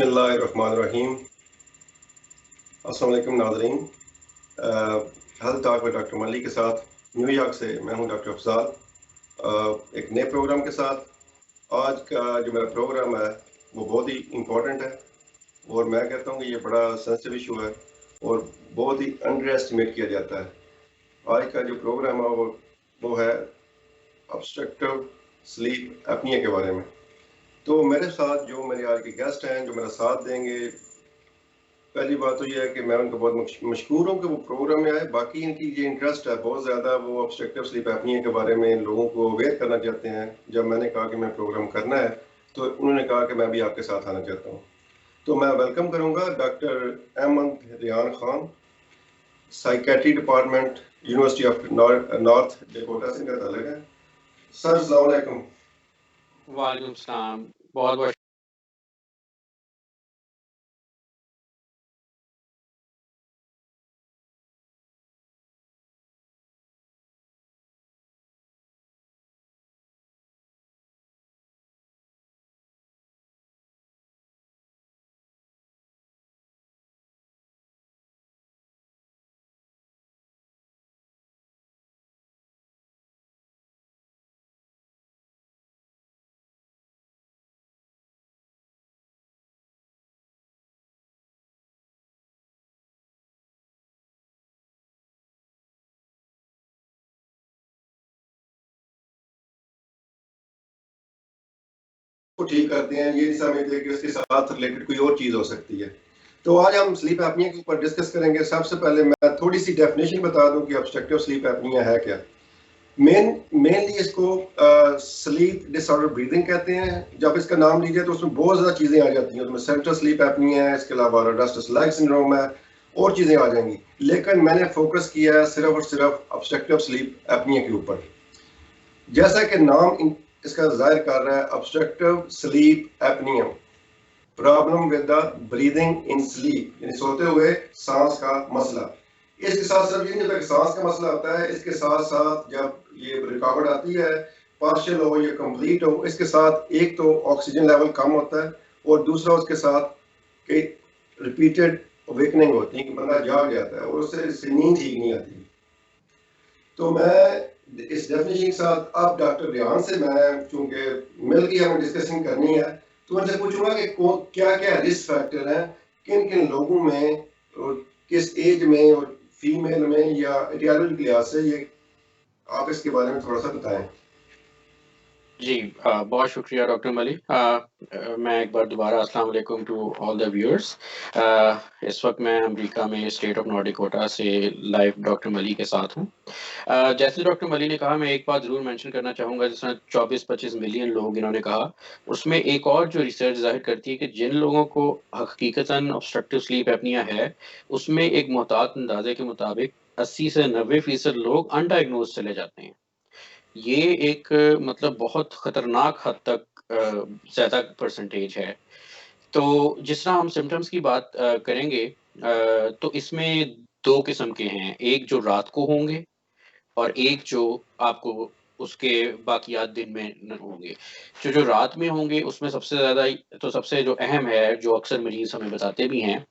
बिस्मिल्लाहिर्रहमानिर्रहीम। अस्सलाम वालेकुम नाज़रीन। हेल्थ टॉक में डॉक्टर मली के साथ न्यूयॉर्क से मैं हूं डॉक्टर अफजाल, एक नए प्रोग्राम के साथ। आज का जो मेरा प्रोग्राम है वो बहुत ही इम्पोर्टेंट है और मैं कहता हूँ कि ये बड़ा सेंसिटिव इशू है और बहुत ही अंडर एस्टिमेट किया जाता है। आज का जो प्रोग्राम है वो है ऑब्स्ट्रक्टिव स्लीप एपनिया के बारे में। तो मेरे साथ जो मेरे आज के गेस्ट हैं जो मेरा साथ देंगे, पहली बात तो ये है कि मैं उनको बहुत मशहूर हूँ कि वो प्रोग्राम में आए। बाकी इनकी ये इंटरेस्ट है बहुत ज़्यादा, वो ऑब्स्ट्रक्टिव स्लीप एपनिया के बारे में लोगों को अवेयर करना चाहते हैं। जब मैंने कहा कि मैं प्रोग्राम करना है तो उन्होंने कहा कि मैं भी आपके साथ आना चाहता हूँ। तो मैं वेलकम करूँगा doctor Ahmad Riyan Khan, psychiatry department, university of North Dakota से इनका ताल्लुक है। सर अस्सलाम वालेकुम। वालेकुम सलाम। बहुत बहुत को ठीक करते हैं, ये नहीं समझते कि उसके साथ रिलेटेड कोई और चीज़ हो सकती है। तो आज हम स्लीप एपनिया के ऊपर डिस्कस करेंगे। सबसे पहले मैं थोड़ी सी डेफिनेशन बता दूं कि ऑब्स्ट्रक्टिव स्लीप एपनिया है क्या। मेनली इसको स्लीप डिसऑर्डर ब्रीदिंग कहते हैं। जब इसका नाम लीजिए तो उसमें बहुत ज़्यादा चीज़ें आ जाती हैं। उसमें सेंट्रल स्लीप एपनिया है, इसके अलावा रेस्टलेस लेग सिंड्रोम है, और चीज़ें आ जाएंगी। लेकिन मैंने फोकस किया है सिर्फ और सिर्फ ऑब्स्ट्रक्टिव स्लीप एपनिया के ऊपर। जैसा कि नाम इसका जाहिर कर रहा है, obstructive sleep apnoea, problem with the breathing in sleep, यानी सोते हुए सांस का मसला। इसके साथ सिर्फ ये नहीं होता कि सांस का मसला होता है, इसके साथ साथ जब ये रुकावट आती है, पार्शियल हो या कंप्लीट हो, इसके साथ एक तो ऑक्सीजन लेवल कम होता है और दूसरा उसके साथ कई रिपीटेड अवेकनिंग होती है कि बंदा जाग जाता है और उससे नींद ठीक नहीं आती। तो मैं इस डेफिनेशन के साथ अब डॉक्टर रियान से मैं चूंकि मिल के हमें डिस्कशन करनी है तो उनसे पूछूंगा कि क्या क्या रिस्क फैक्टर हैं, किन किन लोगों में और किस एज में और फीमेल में या एटियोलॉजी के लिहाज से, ये आप इसके बारे में थोड़ा सा बताएं। जी, बहुत शुक्रिया डॉक्टर मली। मैं एक बार दोबारा अस्सलाम वालेकुम टू ऑल द व्यूअर्स। इस वक्त मैं अमेरिका में स्टेट ऑफ नॉर्थ डकोटा से लाइव डॉक्टर मली के साथ हूँ। जैसे डॉक्टर मली ने कहा, मैं एक बात ज़रूर मेंशन करना चाहूँगा। जिस तरह 24-25 मिलियन लोग इन्होंने कहा, उसमें एक और जो रिसर्च ज़ाहिर करती है कि जिन लोगों को हकीकतन ऑब्स्ट्रक्टिव स्लीप एपनिया है, उसमें एक मुहतात अंदाजे के मुताबिक 80 से 90% लोग अनडायग्नोज चले जाते हैं। ये एक मतलब बहुत खतरनाक हद तक ज़्यादा परसेंटेज है। तो जिस तरह हम सिम्पटम्स की बात करेंगे, तो इसमें 2 किस्म के हैं। एक जो रात को होंगे और एक जो आपको उसके बाकियात दिन में न होंगे। जो रात में होंगे उसमें सबसे ज़्यादा तो सबसे जो अहम है, जो अक्सर मरीज़ हमें बताते भी हैं,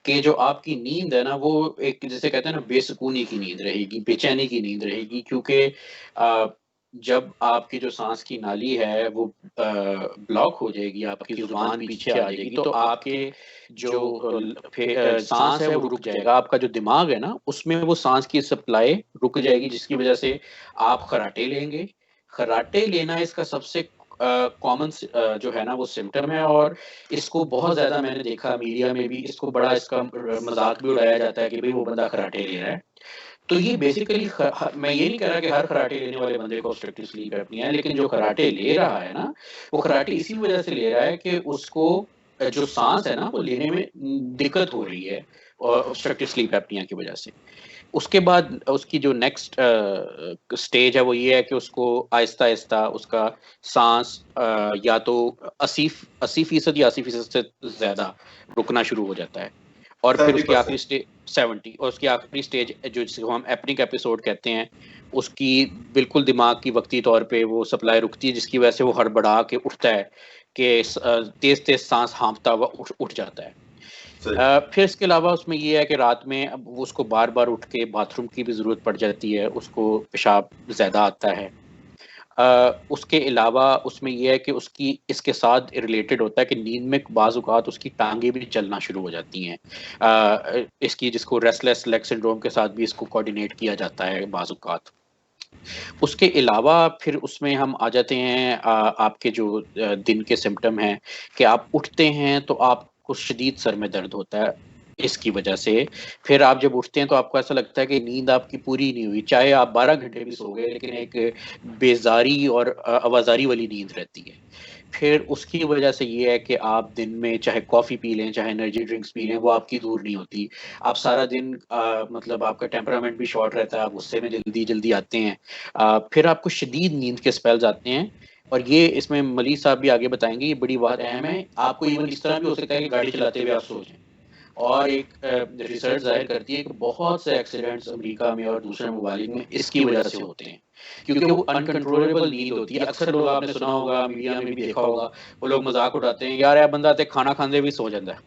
कि जो आपकी नींद है ना, वो एक जिसे कहते हैं ना बेसुकूनी की नींद रहेगी, बेचैनी की नींद रहेगी। क्योंकि जब आपकी जो साँस की नाली है वो ब्लॉक हो जाएगी, आपकी ज़ुबान पीछे आ जाएगी, तो आपके जो साँस है वो रुक जाएगा। आपका जो दिमाग है ना, उसमें वो साँस की सप्लाई रुक जाएगी, जिसकी वज़ह से आप खर्राटे लेंगे। खर्राटे लेना इसका सबसे कॉमन जो है ना वो सिम्पटम है, और इसको बहुत ज़्यादा मैंने देखा मीडिया में भी इसको बड़ा इसका मज़ाक भी उड़ाया जाता है कि भई वो बंदा खर्राटे ले रहा है। तो ये बेसिकली मैं ये नहीं कह रहा कि हर खर्राटे लेने वाले बंदे को ऑब्स्ट्रक्टिव स्लीप एपनिया है, लेकिन जो खर्राटे ले रहा है ना, वो खर्राटे इसी वज़ह से ले रहा है कि उसको जो साँस है ना वो लेने में दिक्कत हो रही है ऑब्स्ट्रक्टिव स्लीप एपनिया की वज़ह से। उसके बाद उसकी जो नेक्स्ट स्टेज है वो ये है कि उसको आहिस्ता-आहिस्ता उसका साँस या तो 80% या 80% से ज़्यादा रुकना शुरू हो जाता है। और फिर उसकी आखिरी 70%। स्टेज 70, और उसकी आखिरी स्टेज जो जिसको हम एपनिक एपिसोड कहते हैं, उसकी बिल्कुल दिमाग की वक़्ती तौर पे वो सप्लाई रुकती है, जिसकी वज़ह से वो हड़बड़ा के उठता है कि तेज तेज सांस हाँफता हुआ उठ जाता है। फिर इसके अलावा उसमें ये है कि रात में अब उसको बार बार उठ के बाथरूम की भी ज़रूरत पड़ जाती है, उसको पेशाब ज़्यादा आता है। उसके अलावा उसमें ये है कि उसकी इसके साथ रिलेटेड होता है कि नींद में बाज़ औक़ात उसकी टाँगें भी चलना शुरू हो जाती हैं। इसकी जिसको रेस्टलेस लेग सिंड्रोम के साथ भी इसको कोऑर्डिनेट किया जाता है बाज़ औक़ात। उसके अलावा फिर उसमें हम आ जाते हैं आपके जो दिन के सिम्पटम हैं कि आप उठते हैं तो आपको शदीद सर में दर्द होता है, इसकी वजह से। फिर आप जब उठते हैं तो आपको ऐसा लगता है कि नींद आपकी पूरी नहीं हुई, चाहे आप 12 घंटे भी सो गए लेकिन एक बेज़ारी और आवाज़ारी वाली नींद रहती है। फिर उसकी वजह से ये है कि आप दिन में चाहे कॉफ़ी पी लें, चाहे एनर्जी ड्रिंक्स पी लें, वो आपकी दूर नहीं होती। आप सारा दिन मतलब आपका टेम्परामेंट भी शॉर्ट रहता है, आप गुस्से में जल्दी-जल्दी आते हैं। फिर आपको शदीद नींद के स्पेल्स आते हैं और ये इसमें मलीक साहब भी आगे बताएँगे, ये बड़ी बात अहम है। आपको इवन इस तरह भी हो सकता है कि गाड़ी चलाते हुए आप सो जाएँ। और एक रिसर्च ज़ाहिर करती है कि बहुत से एक्सीडेंट्स अमेरिका में और दूसरे ममालिक में इसकी वजह से होते हैं। क्योंकि वो अनकंट्रोलेबल नींद होती है। अक्सर लोग आपने सुना होगा, मीडिया में भी देखा होगा, वो लोग मज़ाक उड़ाते हैं, यार ए बंदा ते खाना खांदे भी सो जांदा है।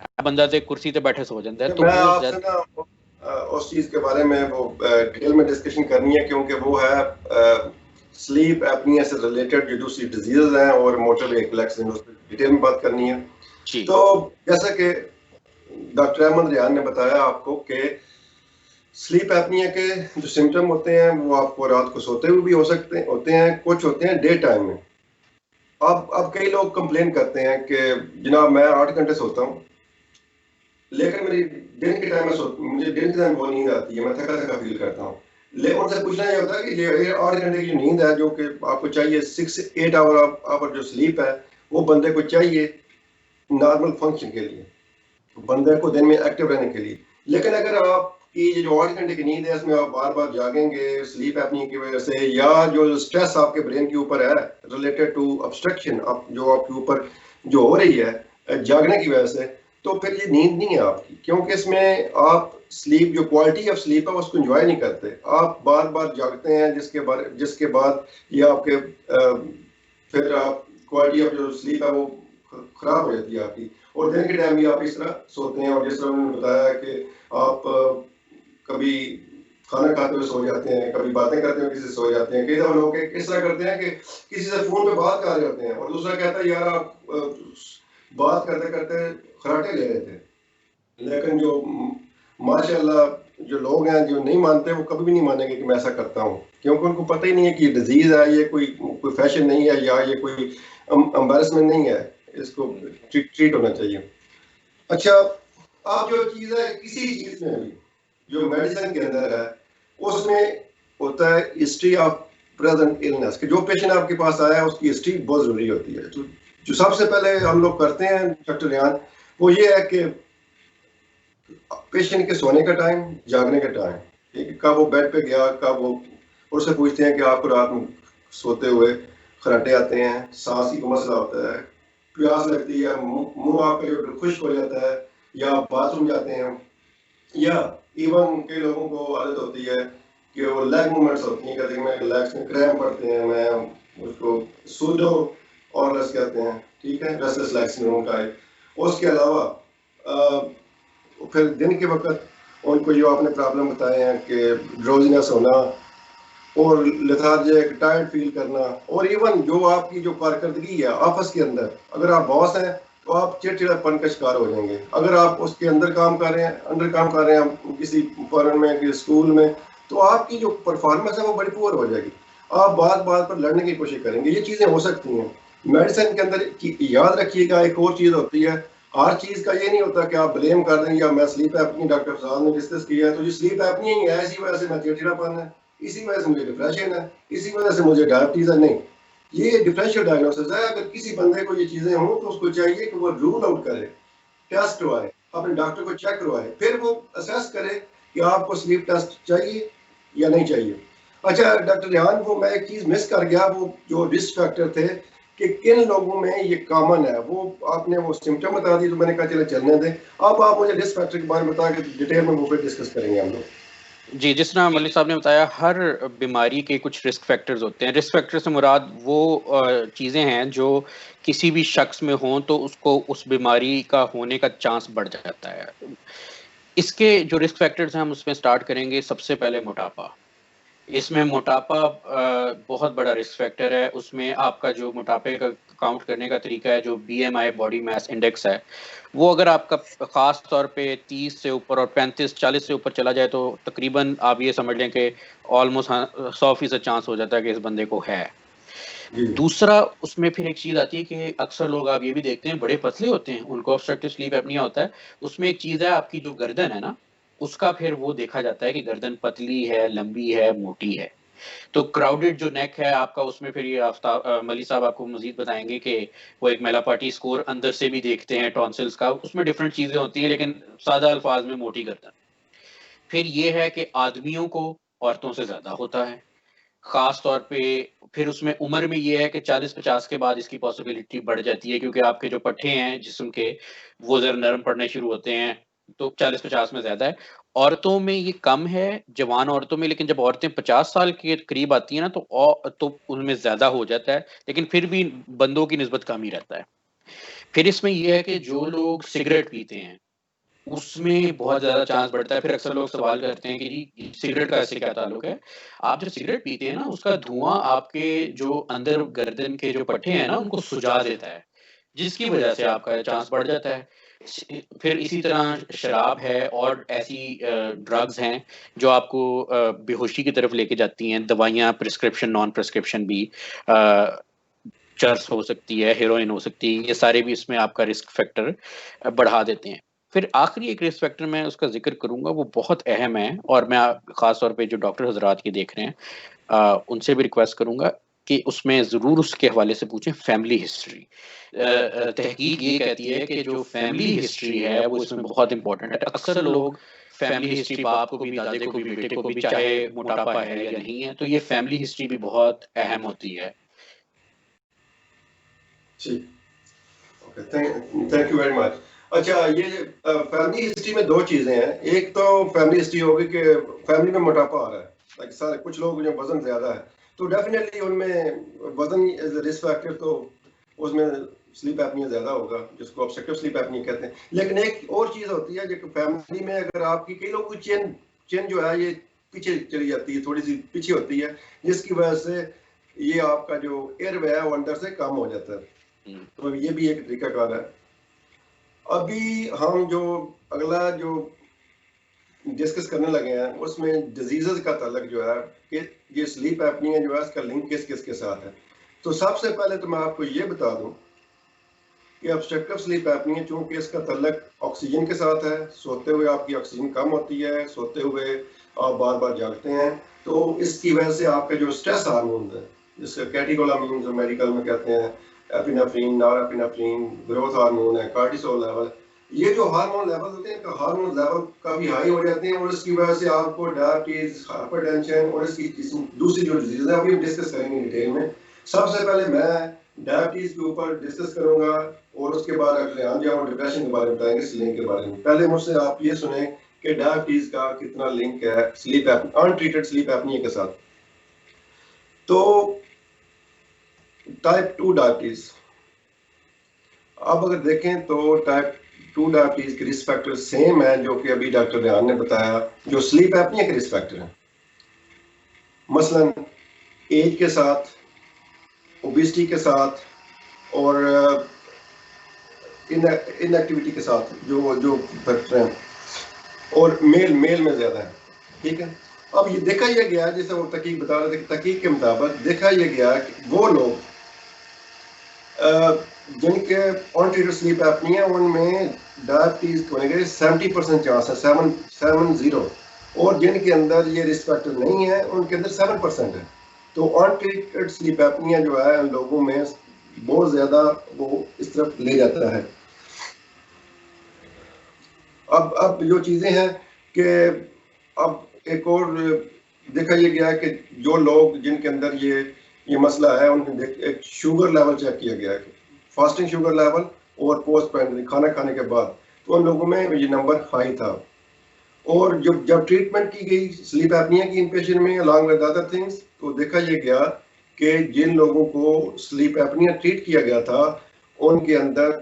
ए बंदा ते कुर्सी ते बैठे सो जांदा है। तो मैं वो आपसे ना उस चीज़ के बारे में वो डिटेल में डिस्कशन करनी है क्योंकि वो है स्लीप एपनिया से रिलेटेड जो दूसरी डिजीज़ हैं और मोटर व्हीकल एक्सीडेंट, उस पर डिटेल में बात करनी है। तो जैसा कि डॉक्टर अहमद रियान ने बताया आपको कि स्लीप एपनिया के जो सिम्टम होते हैं वो आपको रात को सोते हुए भी होते हैं, कुछ होते हैं डे टाइम में। अब कई लोग कंप्लेन करते हैं कि जनाब मैं 8 घंटे सोता हूँ, लेकिन मेरी दिन के टाइम में मुझे दिन के टाइम बहुत नींद आती है, मैं थका-थका फील करता हूँ। लेकिन उनसे पूछना ये होता है कि ये 8 घंटे की जो नींद है, जो कि आपको चाहिए 6 से 8 आवर जो स्लीप है, वो बंदे को चाहिए नॉर्मल फंक्शन के लिए, बंदे को दिन में एक्टिव रहने के लिए। लेकिन अगर आपकी ये जो 8 घंटे की नींद है, इसमें आप बार-बार जागेंगे स्लीप एपनिया की वजह से, या जो स्ट्रेस आपके ब्रेन के ऊपर है रिलेटेड टू ऑब्स्ट्रक्शन जो आपके ऊपर जो हो रही है जागने की वजह से, तो फिर ये नींद नहीं है आपकी, क्योंकि इसमें आप स्लीप जो क्वालिटी ऑफ स्लीप है उसको एंजॉय नहीं करते। आप बार-बार जागते हैं जिसके बाद ये आपके फिर आप क्वालिटी ऑफ जो स्लीप है वो खराब हो जाती है आपकी, और दिन के टाइम भी आप इस तरह सोते हैं। और जिस तरह उन्होंने बताया कि आप कभी खाना खाते हुए सो जाते हैं, कभी बातें करते हुए किसी से सो जाते हैं। कई दफ़ा लोग इस तरह करते हैं कि किसी से फ़ोन पे बात कर रहे होते हैं और दूसरा कहता है यार आप बात करते-करते खर्राटे ले रहे थे। लेकिन जो माशाल्लाह जो लोग हैं जो नहीं मानते, वो कभी भी नहीं मानेंगे कि मैं ऐसा करता हूँ, क्योंकि उनको पता ही नहीं है कि ये डिजीज़ है, ये कोई फैशन नहीं है, या ये कोई एम्बैरेसमेंट नहीं है, इसको ट्रीट होना चाहिए। अच्छा, आप जो चीज़ है किसी चीज़ में भी जो मेडिसिन के अंदर है, उसमें होता है हिस्ट्री ऑफ प्रेजेंट इलनेस, कि जो पेशेंट आपके पास आया है उसकी हिस्ट्री बहुत ज़रूरी होती है। तो जो सबसे पहले हम लोग करते हैं डॉक्टर रियान, वो ये है कि पेशेंट के सोने का टाइम, जागने का टाइम, ठीक है, कब वो बेड पे गया, कब वो, उससे पूछते हैं कि आपको रात में सोते हुए खर्राटे आते हैं, सांस की मसला होता है, प्यास लगती है, मुंह आपका जो खुश्क हो जाता है, या बाथरूम जाते हैं, या इवन कई लोगों को आदत होती है कि वो लेग मूवमेंट्स होती हैं, कहते हैं मैं लेग्स में क्रैम्प पड़ते हैं, मैं उसको सूडो ऑर्लस कहते हैं, ठीक है, रेस्टलेस लेग सिंड्रोम का है। उसके अलावा फिर दिन के वक्त उनको जो आपने प्रॉब्लम बताए हैं कि ड्रोजीनेस होना और लेथार्जिक, टायर्ड फील करना, और इवन जो आपकी जो कारकर्दगी है ऑफिस के अंदर, अगर आप बॉस हैं तो आप चिड़चिड़ापन का शिकार हो जाएंगे। अगर आप उसके अंदर काम कर रहे हैं किसी फर्म में, किसी स्कूल में, तो आपकी जो परफॉर्मेंस है वो बड़ी पुअर हो जाएगी। आप बात पर लड़ने की कोशिश करेंगे। ये चीज़ें हो सकती हैं मेडिसिन के अंदर। याद रखिएगा एक और चीज़ होती है, हर चीज़ का ये नहीं होता कि आप ब्लेम कर दें, या मैं स्लीप एपनी डॉक्टर साहब ने डिस्कस किया है तो ये स्लीप एपनी ही है, इसी वजह से मैं चिड़चिड़ापन है, इसी वजह से मुझे डिप्रेशन है, इसी वजह से मुझे डायबिटीज़ है। नहीं, ये डिफरेंशियल डायग्नोसिस है। अगर किसी बंदे को ये चीज़ें हों तो उसको चाहिए कि वो रूल आउट करे, टेस्ट करवाए, अपने डॉक्टर को चेक करवाए, फिर वो असेस करे कि आपको स्लीप टेस्ट चाहिए या नहीं चाहिए। अच्छा डॉक्टर रिहान, वो मैं एक चीज़ मिस कर गया, वो जो रिस्क फैक्टर थे कि किन लोगों में ये कॉमन है, वो आपने वो सिम्टम बता दी तो मैंने कहा चले चलने दें। अब आप मुझे रिस्क फैक्टर के बारे में बता के डिटेल में वो फिर डिस्कस करेंगे हम लोग। जी, जिस तरह मलिक साहब ने बताया, हर बीमारी के कुछ रिस्क फैक्टर्स होते हैं। रिस्क फैक्टर से मुराद वो चीज़ें हैं जो किसी भी शख्स में हों तो उसको उस बीमारी का होने का चांस बढ़ जाता है। इसके जो रिस्क फैक्टर्स हैं हम उसमें स्टार्ट करेंगे। सबसे पहले मोटापा। इसमें मोटापा बहुत बड़ा रिस्क फैक्टर है। उसमें आपका जो मोटापे का काउंट करने का तरीका है, जो बीएमआई बॉडी मास इंडेक्स है, वो अगर आपका ख़ास तौर पे 30 से ऊपर और 35-40 से ऊपर चला जाए तो तकरीबन आप ये समझ लें कि ऑलमोस्ट 100% चांस हो जाता है कि इस बंदे को है। जी दूसरा, उसमें फिर एक चीज़ आती है कि अक्सर लोग आप ये भी देखते हैं बड़े पतले होते हैं, उनको ऑब्स्ट्रक्टिव स्लीप एपनिया होता है। उसमें एक चीज़ है, आपकी जो गर्दन है ना, उसका फिर वो देखा जाता है कि गर्दन पतली है, लंबी है, मोटी है। तो क्राउडेड जो नेक है आपका, उसमें फिर ये मली साहब आपको मज़ीद बताएँगे कि वो एक मैलापार्टी स्कोर अंदर से भी देखते हैं टॉन्सिल्स का, उसमें डिफरेंट चीज़ें होती हैं, लेकिन सादा अल्फाज में मोटी गर्दन। फिर ये है कि आदमियों को औरतों से ज़्यादा होता है, ख़ास तौर पे। फिर उसमें उम्र में ये है कि 40-50 के बाद इसकी पॉसिबिलिटी बढ़ जाती है, क्योंकि आपके जो पट्टे हैं जिस्म के, वो ज़रा नरम पड़ने शुरू होते हैं, तो 40-50 में ज़्यादा है। औरतों में ये कम है, जवान औरतों में, लेकिन जब औरतें 50 साल के करीब आती हैं ना, तो उनमें ज़्यादा हो जाता है, लेकिन फिर भी बंदों की निस्बत कम ही रहता है। फिर इसमें ये है कि जो लोग सिगरेट पीते हैं, उसमें बहुत ज़्यादा चांस बढ़ता है। फिर अक्सर लोग सवाल करते हैं कि जी, सिगरेट का इससे क्या ताल्लुक है? आप जब सिगरेट पीते हैं ना, उसका धुआँ आपके जो अंदर गर्दन के जो पट्टे हैं ना, उनको सुजा देता है, जिसकी वजह से आपका चांस बढ़ जाता है। फिर इसी तरह शराब है और ऐसी ड्रग्स हैं जो आपको बेहोशी की तरफ लेके जाती हैं। दवाइयाँ, प्रिस्क्रिप्शन, नॉन प्रिस्क्रिप्शन भी, अ, चरस हो सकती है, हेरोइन हो सकती है, ये सारे भी इसमें आपका रिस्क फैक्टर बढ़ा देते हैं। फिर आखिरी एक रिस्क फैक्टर मैं उसका ज़िक्र करूँगा, वो बहुत अहम है, और मैं ख़ास तौर पे जो डॉक्टर हज़रात ये देख रहे हैं, उनसे भी रिक्वेस्ट करूँगा कि उसमें ज़रूर उसके हवाले से पूछें, फैमिली हिस्ट्री। तहकीक ये कहती है कि जो फैमिली हिस्ट्री है वो इसमें बहुत इम्पोर्टेंट है। अक्सर लोग फैमिली हिस्ट्री बाप को भी, दादे को भी, बेटे को भी, चाहे मोटापा है या नहीं है, तो ये फैमिली हिस्ट्री भी बहुत अहम होती है। ठीक, okay, thank you very much. अच्छा, ये फैमिली हिस्ट्री में दो चीज़ें हैं। एक तो फैमिली हिस्ट्री होगी कि फैमिली में मोटापा आ रहा है, लाइक सारे कुछ लोग जो वजन ज़्यादा है, तो डेफिनेटली उनमें वजन एज रिस्क फैक्टर, तो उसमें स्लीप एपनिया ज़्यादा होगा, जिसको ऑब्स्ट्रक्टिव स्लीप एपनिया कहते हैं। लेकिन एक और चीज़ होती है जो फैमिली में, अगर आपकी कई लोगों की चेन जो है ये पीछे चली जाती है, थोड़ी सी पीछे होती है, जिसकी वजह से ये आपका जो एयर वे है वो अंदर से कम हो जाता है। तो ये भी एक तरीका कार है। अभी हम जो अगला जो डिस्कस करने लगे हैं उसमें डिजीजेस का ताल्लुक जो है कि ये स्लीप एपनिया जो है इसका लिंक किस किस के साथ है। तो सबसे पहले तो मैं आपको ये बता दूं कि ऑब्स्ट्रक्टिव स्लीप एपनिया, चूंकि इसका ताल्लुक ऑक्सीजन के साथ है, सोते हुए आपकी ऑक्सीजन कम होती है, सोते हुए आप बार बार जागते हैं, तो इसकी वजह से आपके जो स्ट्रेस हार्मोन है, जिसके कैटेकोलामीन जो मेडिकल में कहते हैं, एपिनेफ्रिन, नॉरएपिनेफ्रिन, ग्रोथ हार्मोन है, कार्टिसोल लेवल, ये जो हार्मोन लेवल होते हैं, हार्मोन लेवल काफी हाई हो जाते हैं, और इसकी वजह से आपको डायबिटीज, हाइपरटेंशन और इसकी दूसरी जो डिजीज है अभी हम डिस्कस करेंगे डिटेल में। सबसे पहले मैं डायबिटीज के ऊपर डिस्कस करूंगा, और उसके बाद अगले हम जब डिप्रेशन के बारे में बताएंगे, इस लिंक के बारे में। पहले मुझसे आप ये सुने कि डायबिटीज का कितना लिंक है स्लीप अनट्रीटेड स्लीप एपनिया के साथ। तो टाइप 2 डायबिटीज, अब अगर देखें तो टाइप 2 डायबिटीज के रिस्क फैक्टर सेम है जो कि अभी डॉक्टर रेहान ने बताया, जो स्लीप एपनिया के रिस्क फैक्टर है। मसलन एज के साथ, ओबेसिटी के साथ, और इनएक्टिविटी के साथ जो जो फैक्टर हैं, और मेल में ज्यादा है। ठीक है, अब ये देखा यह गया, जैसे वो तहकीक बता रहे थे कि तहकीक के मुताबिक देखा यह गया कि वो लोग जिनके अनट्रीटेड स्लीप एपनिया, उनमें डायबिटीज होने के 70% चांस है, 770, और जिनके अंदर ये रिस्क फैक्टर नहीं है उनके अंदर 7% है। तो अनट्रीटेड स्लीप एपनिया जो है उन लोगों में बहुत ज्यादा वो इस तरफ ले जाता है। अब जो चीजें हैं कि अब एक और देखा यह गया कि जो लोग जिनके अंदर ये मसला है, उनके एक शुगर लेवल चेक किया गया है, फास्टिंग शुगर लेवल और पोस्ट प्राइमरी खाना खाने के बाद, तो उन लोगों में ये नंबर हाई था। और जब जब ट्रीटमेंट की गई स्लीप एपनिया की इन पेशेंट में अलॉन्ग विद अदर थिंग्स, तो देखा ये गया कि जिन लोगों को स्लीप एपनिया ट्रीट किया गया था उनके अंदर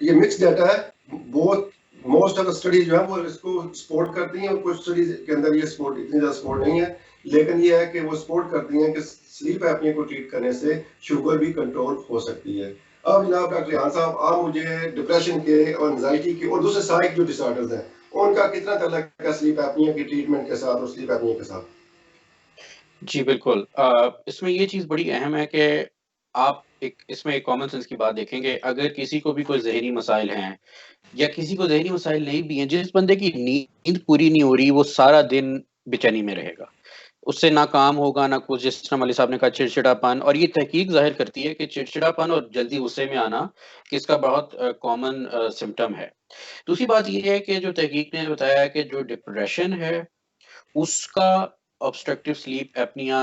ये मिक्स डाटा है, बहुत मोस्ट ऑफ द स्टडीज जो है वो इसको सपोर्ट करती हैं और कुछ स्टडीज के अंदर ये सपोर्ट इतनी ज़्यादा सपोर्ट नहीं है, लेकिन ये है कि वो सपोर्ट करती हैं कि स्लीप एपनिया को ट्रीट करने से शुगर भी कंट्रोल हो सकती है। अब जनाब डॉक्टर रिहान साहब, आप मुझे डिप्रेशन के और एंजाइटी के और दूसरे साइक जो डिसऑर्डर्स हैं उनका कितना ताल्लुक है स्लीप एपनिया की ट्रीटमेंट के साथ और स्लीप एपनिया के साथ? जी, बिल्कुल। इसमें ये चीज़ बड़ी अहम है कि आप इसमें एक कॉमन सेंस की बात देखेंगे, अगर किसी को भी कोई ज़हनी मसाइल हैं या किसी को ज़हनी मसाइल नहीं भी हैं, जिस बंदे की नींद पूरी नहीं हो रही, वो सारा दिन बेचैनी में रहेगा। उससे ना काम होगा, ना कुछ, जिस तरह मौलवी साहब ने कहा चिड़चिड़ापन, और ये तहकीक ज़ाहिर करती है कि चिड़चिड़ापन और जल्दी गुस्से में आना इसका बहुत कॉमन सिम्पटम है। दूसरी बात ये है कि जो तहकीक ने बताया है कि जो डिप्रेशन है, उसका obstructive sleep apnoea,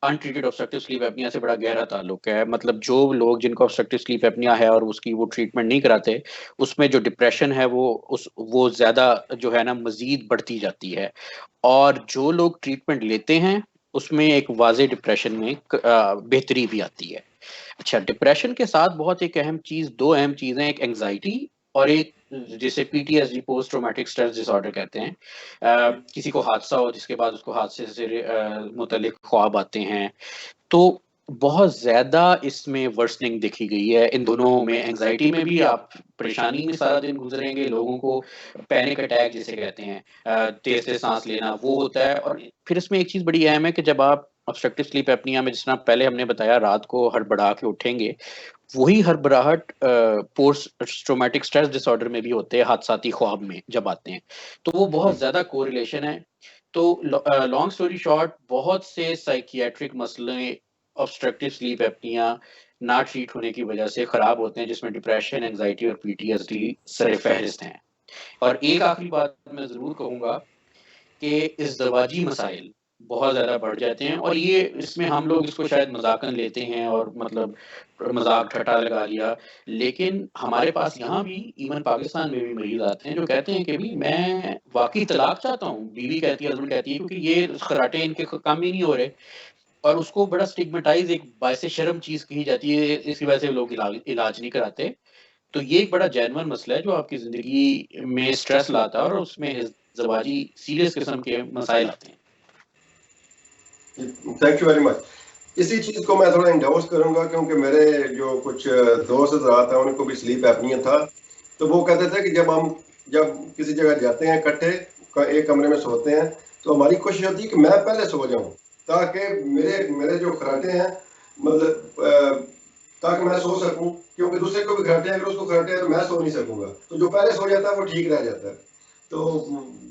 untreated obstructive sleep apnoea से बड़ा गहरा ताल्लुक है। मतलब जो लोग जिनको ऑब्स्ट्रक्टिव स्लीप एपनिया है और उसकी वो ट्रीटमेंट नहीं कराते, उसमें जो डिप्रेशन है वो ज़्यादा जो है ना मज़ीद बढ़ती जाती है। और जो लोग ट्रीटमेंट लेते हैं, उसमें एक वाज़ेह डिप्रेशन में बेहतरी भी आती है। अच्छा, डिप्रेशन के साथ बहुत एक अहम चीज़, 2 अहम चीज़ें, एक एंग्ज़ायटी और एक जिसे PTSD, post traumatic stress disorder कहते हैं। किसी को हादसा हो जिसके बाद उसको हादसे से मुतल्लिक ख्वाब आते हैं। तो बहुत ज़्यादा इसमें वर्सनिंग देखी गई है इन दोनों में। एंग्ज़ायटी में भी आप परेशानी में सारा दिन गुज़रेंगे, लोगों को पैनिक अटैक जिसे कहते हैं, तेज़-तेज़ साँस लेना वो होता है। और फिर इसमें एक चीज़ बड़ी अहम है कि जब आप ऑब्स्ट्रक्टिव स्लीप एपनिया में, जिस तरह पहले हमने बताया, रात को हड़बड़ा के उठेंगे, वही हड़बड़ाहट पोस्ट ट्रॉमेटिक स्ट्रेस डिसऑर्डर में भी होते हैं, हादसाती ख्वाब में जब आते हैं। तो वो बहुत ज़्यादा कोरिलेशन है। तो लॉन्ग स्टोरी शॉर्ट, बहुत से साइकियाट्रिक मसले ऑब्स्ट्रक्टिव स्लीप एपनिया ना ट्रीट होने की वजह से खराब होते हैं, जिसमें डिप्रेशन, एंग्जायटी और पीटीएसडी सर-ए-फ़हरिस्त हैं। और एक आखिरी बात मैं ज़रूर कहूँगा कि इज़्दिवाजी मसाइल बहुत ज़्यादा बढ़ जाते हैं, और ये इसमें हम लोग इसको शायद मज़ाक़न लेते हैं और मतलब मज़ाक ठट्टा लगा लिया। लेकिन हमारे पास यहाँ भी, इवन पाकिस्तान में भी मरीज़ आते हैं जो कहते हैं कि भई मैं वाक़ई तलाक चाहता हूँ। बीवी कहती है, हस्बैंड कहती है, क्योंकि ये खर्राटे इनके काम ही नहीं हो रहे, और उसको बड़ा स्टिग्मेटाइज़, एक बाइसे शर्म चीज़ कही जाती है, इसकी वजह से लोग इलाज नहीं कराते। तो ये एक बड़ा जेन्युइन मसला है जो आपकी ज़िंदगी में स्ट्रेस लाता है, और उसमें ज़वाजी सीरियस किस्म के मसाइल आते हैं। Thank you very much. इसी चीज़ को मैं थोड़ा इंडोर्स करूँगा, क्योंकि मेरे जो कुछ दोस्त हज़रात हैं उनको भी स्लीप एपनिया था। तो वो कहते थे कि जब किसी जगह जाते हैं इकट्ठे, एक कमरे में सोते हैं, तो हमारी कोशिश होती है कि मैं पहले सो जाऊँ, ताकि मेरे मेरे जो खर्राटे हैं, मतलब ताकि मैं सो सकूँ, क्योंकि दूसरे को भी खर्राटे हैं, अगर उसको खर्राटे हैं तो मैं सो नहीं सकूँगा। तो जो पहले सो जाता है वो ठीक रह जाता है। तो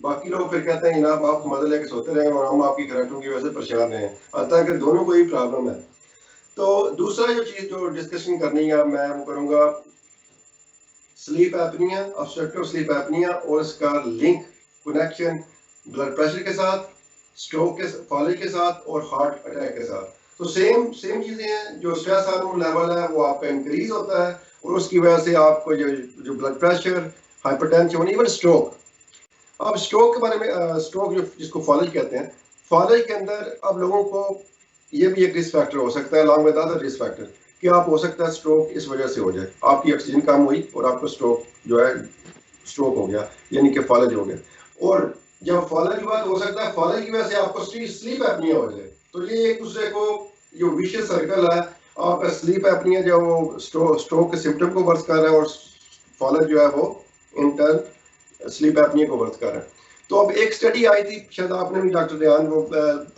बाकी लोग फिर कहते हैं जनाब आप मदद लेके सोते रहें और हम आपकी खर्राटों की वजह से परेशान रहें। हालांकि दोनों को ही प्रॉब्लम है। तो दूसरा जो चीज़ जो डिस्कशन करनी है मैं वो करूँगा, sleep apnoea, obstructive sleep apnoea और इसका लिंक, कनेक्शन ब्लड प्रेशर के साथ, स्ट्रोक के फॉलोइंग के साथ और हार्ट अटैक के साथ। तो सेम चीज़ें हैं। जो स्ट्रेस हार्मोन लेवल है वो आपका इंक्रीज होता है और उसकी वजह से आपको जो blood pressure, hypertension, even stroke. अब स्ट्रोक के बारे में, स्ट्रोक जो जिसको फॉलोज कहते हैं, फॉलोज के अंदर अब लोगों को ये भी एक रिस्क फैक्टर हो सकता है, along with other risk factor, कि आप हो सकता है स्ट्रोक इस वजह से हो जाए, आपकी ऑक्सीजन कम हुई और आपको स्ट्रोक जो है स्ट्रोक हो गया, यानी कि फॉलोज हो गया। और जब फॉलोज की बात हो सकता है, फॉलोज की वजह से आपको स्लीप एपनिया हो जाए। तो ये एक दूसरे को जो विशियस सर्कल है, आपका स्लीप एपनिया जो वो स्ट्रोक के सिम्टम को वर्स कर रहा है और फॉलोज जो है वो इंटर्न स्लीप एपनिया को वर्स कर रहा है। तो अब एक स्टडी आई थी, शायद आपने भी डॉक्टर रिहान वो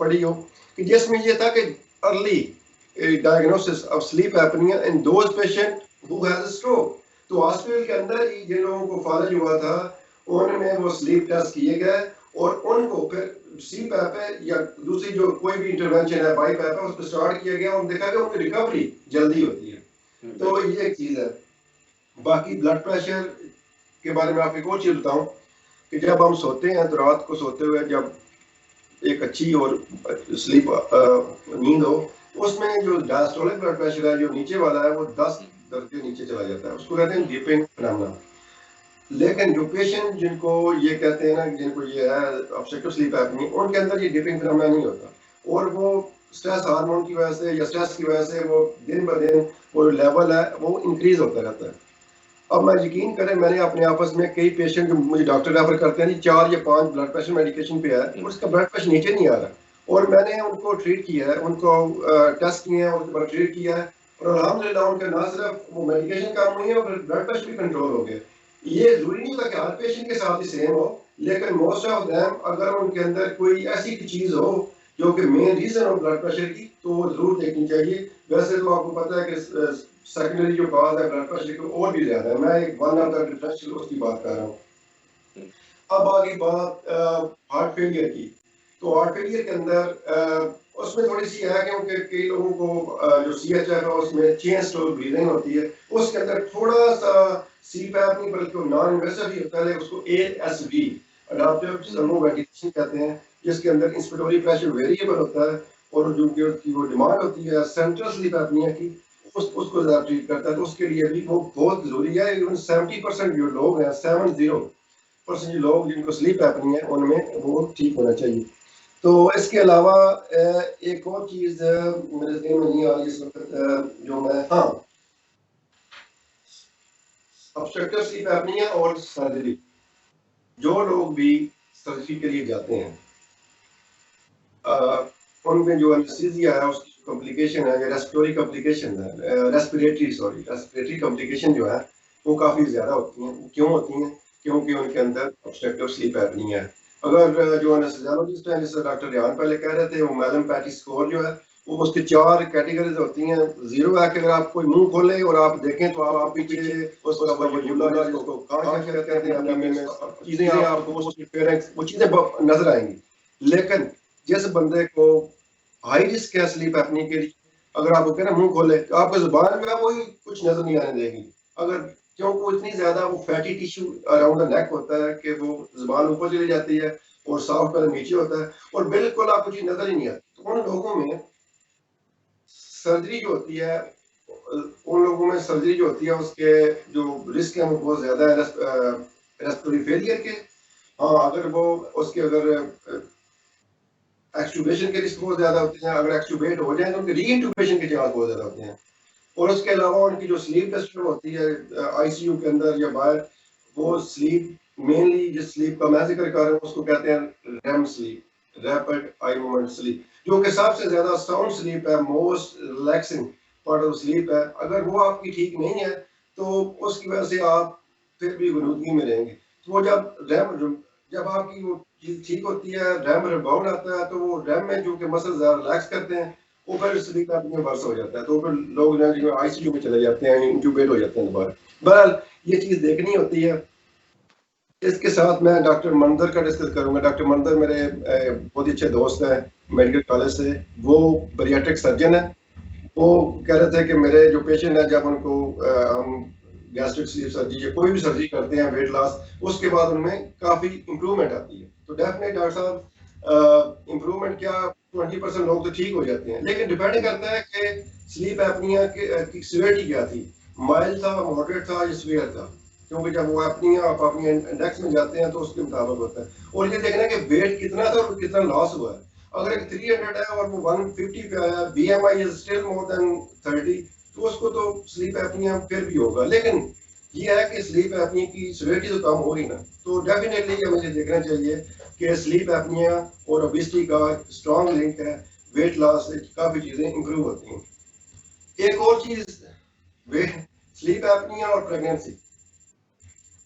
पढ़ी हो, कि जिसमें ये था कि early diagnosis of sleep apnoea in those patient who has stroke. तो हॉस्पिटल के अंदर ही जिन लोगों को फॉलोज हुआ था उनमें वो स्लीप टेस्ट किए गए और उनको फिर CPAP है या दूसरी जो कोई भी इंटरवेंशन है, BiPAP है, उस पर स्टार्ट किया गया और देखा गया उनकी रिकवरी जल्दी होती है। तो ये एक चीज़ है। बाकी ब्लड प्रेशर के बारे में आपको एक और चीज़ बताऊँ कि जब हम सोते हैं तो रात को सोते हुए जब एक अच्छी और स्लीप नींद हो, उसमें जो डायस्टोलिक ब्लड प्रेशर है जो नीचे वाला है वो 10 दर्जे नीचे चला जाता है, उसको कहते हैं डिपिंग फिनोमेना। लेकिन जो पेशेंट जिनको ये कहते हैं ना, जिनको ये है ऑब्स्ट्रक्टिव स्लीप एपनी, उनके अंदर ये डिपिंग फिनोमेना नहीं होता, और वो स्ट्रेस हार्मोन की वजह से या स्ट्रेस की वजह से वो दिन ब दिन वो लेवल है वो इंक्रीज होता रहता है। अब मैं यकीन करें, मैंने अपने आपस में कई पेशेंट जो मुझे डॉक्टर रेफर करते हैं, 4 या 5 ब्लड प्रेशर मेडिकेशन पे है, उसका ब्लड प्रेशर नीचे नहीं आ रहा, और मैंने उनको ट्रीट किया है, उनको टेस्ट किए हैं, उनके बाद ट्रीट किया है, और अल्हम्दुलिल्लाह उनका ना सिर्फ वो मेडिकेशन कम हुई है और ब्लड प्रेशर भी कंट्रोल हो गया। ये जरूरी नहीं होता कि हर पेशेंट के साथ ही सेम हो, लेकिन मोस्ट ऑफ देम अगर उनके अंदर कोई ऐसी चीज हो जो कि मेन रीजन हो ब्लड प्रेशर की, तो वो जरूर देखनी चाहिए। वैसे तो आपको पता है कि सेकेंडरी जो कॉज है ब्लड प्रेशर की और भी ज्यादा है, मैं एक वन ऑफ द डिफरेंशियल उसकी बात कर रहा हूँ। अब आ गई बात हार्ट फेलियर की, तो हार्ट फेलियर के अंदर उसमें थोड़ी सी है, क्योंकि कई लोगों को जो CHF है उसमें चेन स्टोर ब्रीदिंग होती है, उसके अंदर थोड़ा सा CPAP नहीं बल्कि नॉन इन्वेसिव ही होता है, उसको ASV अडॉप्टिव सर्वो वेंटिलेशन कहते हैं, जिसके अंदर इंस्पिरेटरी प्रेशर वेरिएबल होता है, और जो कि उसकी वो डिमांड होती है सेंट्रल स्लीप एपनिया की, उसको ज़्यादा ट्रीट करता है, तो उसके लिए भी वो बहुत ज़रूरी है। इवन 70% जो लोग हैं, 70% जो लोग जिनको स्लीप एपनिया है उनमें वो ठीक होना चाहिए। तो इसके अलावा एक और चीज़ मेरे ज़हन में नहीं आ रही इस वक्त, जो मैं ऑब्स्ट्रक्टिव स्लीप एपनिया और सर्जरी, जो लोग भी सर्जरी के लिए जाते हैं उनमें जो एनेस्थीसिया है उसकी कॉम्प्लिकेशन है या रेस्पिरेटरी कॉम्प्लिकेशन है, रेस्पिरेटरी कॉम्प्लिकेशन जो है वो काफ़ी ज़्यादा होती हैं। क्यों होती हैं? क्योंकि उनके अंदर ऑब्स्ट्रक्टिव स्लीप एपनिया है। अगर जो एनेस्थेसियोलॉजिस्ट हैं, जैसे डॉक्टर रियान पहले कह रहे थे, वो मैलम-पैटी स्कोर जो है वो उसकी 4 कैटेगरीज होती हैं। 0 है कि अगर आप कोई मुंह खोले और आप देखें तो आप पीछे उसका वजुला जिसको कांच कहते हैं अंग्रेजी में, चीज़ें आपको वो चीज़ें नजर आएंगी। लेकिन जिस बंदे को हाई रिस्क है स्लीप एपनी के लिए, अगर आप कहना मुंह खोले तो आपको जुबान में वही कुछ नजर नहीं आने देगी, अगर क्योंकि वो इतनी ज्यादा वो fatty tissue around the neck होता है कि वो जुबान ऊपर चली जाती है और साफ पैर नीचे होता है और बिल्कुल आपको चीज नजर ही नहीं आती। तो उन लोगों में सर्जरी जो होती है, उसके जो रिस्क है वो बहुत ज्यादा है रेस्पिरेटरी फेलियर के। हाँ, अगर वो उसके अगर एक्सट्यूबेशन के रिस्क बहुत ज्यादा होते हैं, अगर एक्सट्यूबेट हो जाए तो उनके रीइंट्यूबेशन के चांस बहुत ज्यादा होते हैं। और उसके अलावा उनकी जो स्लीप डिस्टर्ब होती है ICU के अंदर या बाहर, वो स्लीप मेनली जिस स्लीप का मैं जिक्र कर रहा हूँ उसको कहते हैं REM sleep, rapid eye movement sleep, जो कि सबसे ज्यादा साउंड स्लीप है, most relaxing part of sleep है। अगर वो आपकी ठीक नहीं है तो उसकी वजह से आप फिर भी गुनूदगी में रहेंगे। तो वो जब आपकी वो चीज ठीक होती है, रैम रिबाउंड आता है, तो वो रैम में जो कि मसल ज्यादा रिलैक्स करते हैं, वो फिर स्लीप एपनिया वर्स हो जाता है, तो फिर लोग जो ICU में चले जाते हैं, इंट्यूबेट हो जाते हैं दोबारा। बहरहाल ये चीज देखनी होती है। इसके साथ मैं डॉक्टर मंदर का डिस्कस करूंगा। डॉक्टर मंदर मेरे बहुत ही अच्छे दोस्त हैं मेडिकल कॉलेज से, वो बरियाट्रिक सर्जन है। वो कह रहे थे कि मेरे जो पेशेंट है, जब उनको हम गैस्ट्रिक स्लीप सर्जरी या कोई भी सर्जरी करते हैं वेट लॉस, उसके बाद उनमें काफ़ी इंप्रूवमेंट आती है। तो डेफिनेट डॉक्टर साहब इंप्रूवमेंट क्या, 20% लोग तो ठीक हो जाते हैं, लेकिन डिपेंड करता है कि स्लीप एपनिया की सीवियरिटी क्या थी, माइल्ड था, मॉडरेट था या सीवियर था, क्योंकि जब वो एपनिया आप अपनी इंडेक्स में जाते हैं तो उसके मुताबिक होता है। और ये देखना कि वेट कितना था और कितना लॉस हुआ है। अगर एक 300 है और वो 150 पे आया, BMI is still more than 30, तो उसको तो स्लीप एपनिया फिर भी होगा। लेकिन ये है कि स्लीप एपनिया की सीवियरिटी तो कम हो रही ना, तो डेफिनेटली हमें ये देखना चाहिए कि स्लीप एपनिया और ओबेसिटी का स्ट्रॉन्ग लिंक है, वेट लॉस से काफ़ी चीज़ें इंप्रूव होती हैं। एक और चीज़, वेट स्लीप एपनिया और प्रेगनेंसी,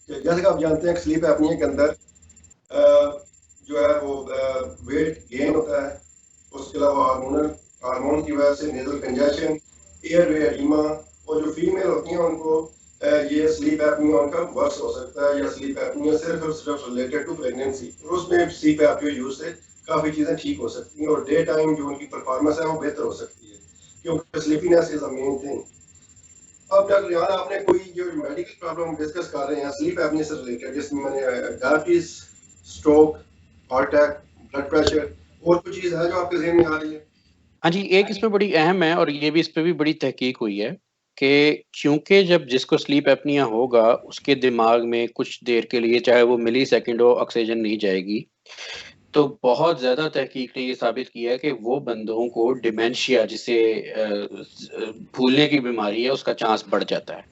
जैसे कि आप जानते हैं स्लीप एपनिया के अंदर जो है वो वेट गेन होता है, उसके अलावा हार्मोन की वजह से नेजल कंजेशन, एयरवे एडिमा, और जो फीमेल होती हैं उनको ये स्लीप एपनिया उनका वर्स हो सकता है, या स्लीप एपनिया सिर्फ और सिर्फ रिलेटेड टू प्रेगनेंसी, और उसमें स्लीप एपनिया यूज से काफ़ी चीज़ें ठीक हो सकती हैं और डे टाइम जो उनकी परफॉर्मेंस है वो बेहतर हो सकती है, क्योंकि sleepiness is a main thing. अब डॉक्टर यार, आपने कोई जो मेडिकल प्रॉब्लम डिस्कस कर रहे हैं स्लीप एपनिया से रिलेटेड, जिसमें मैंने diabetes, stroke, heart attack, blood pressure, और कुछ चीज़ है जो आपके ज़हन में आ रही है? हाँ जी, एक इसमें बड़ी अहम है और ये भी इस पे भी बड़ी तहकीक हुई है कि क्योंकि जब जिसको स्लीप एपनिया होगा उसके दिमाग में कुछ देर के लिए, चाहे वो मिली सेकेंड हो, ऑक्सीजन नहीं जाएगी, तो बहुत ज़्यादा तहकीक ने ये साबित किया है कि वो बंदों को डिमेंशिया, जिसे भूलने की बीमारी है, उसका चांस बढ़ जाता है,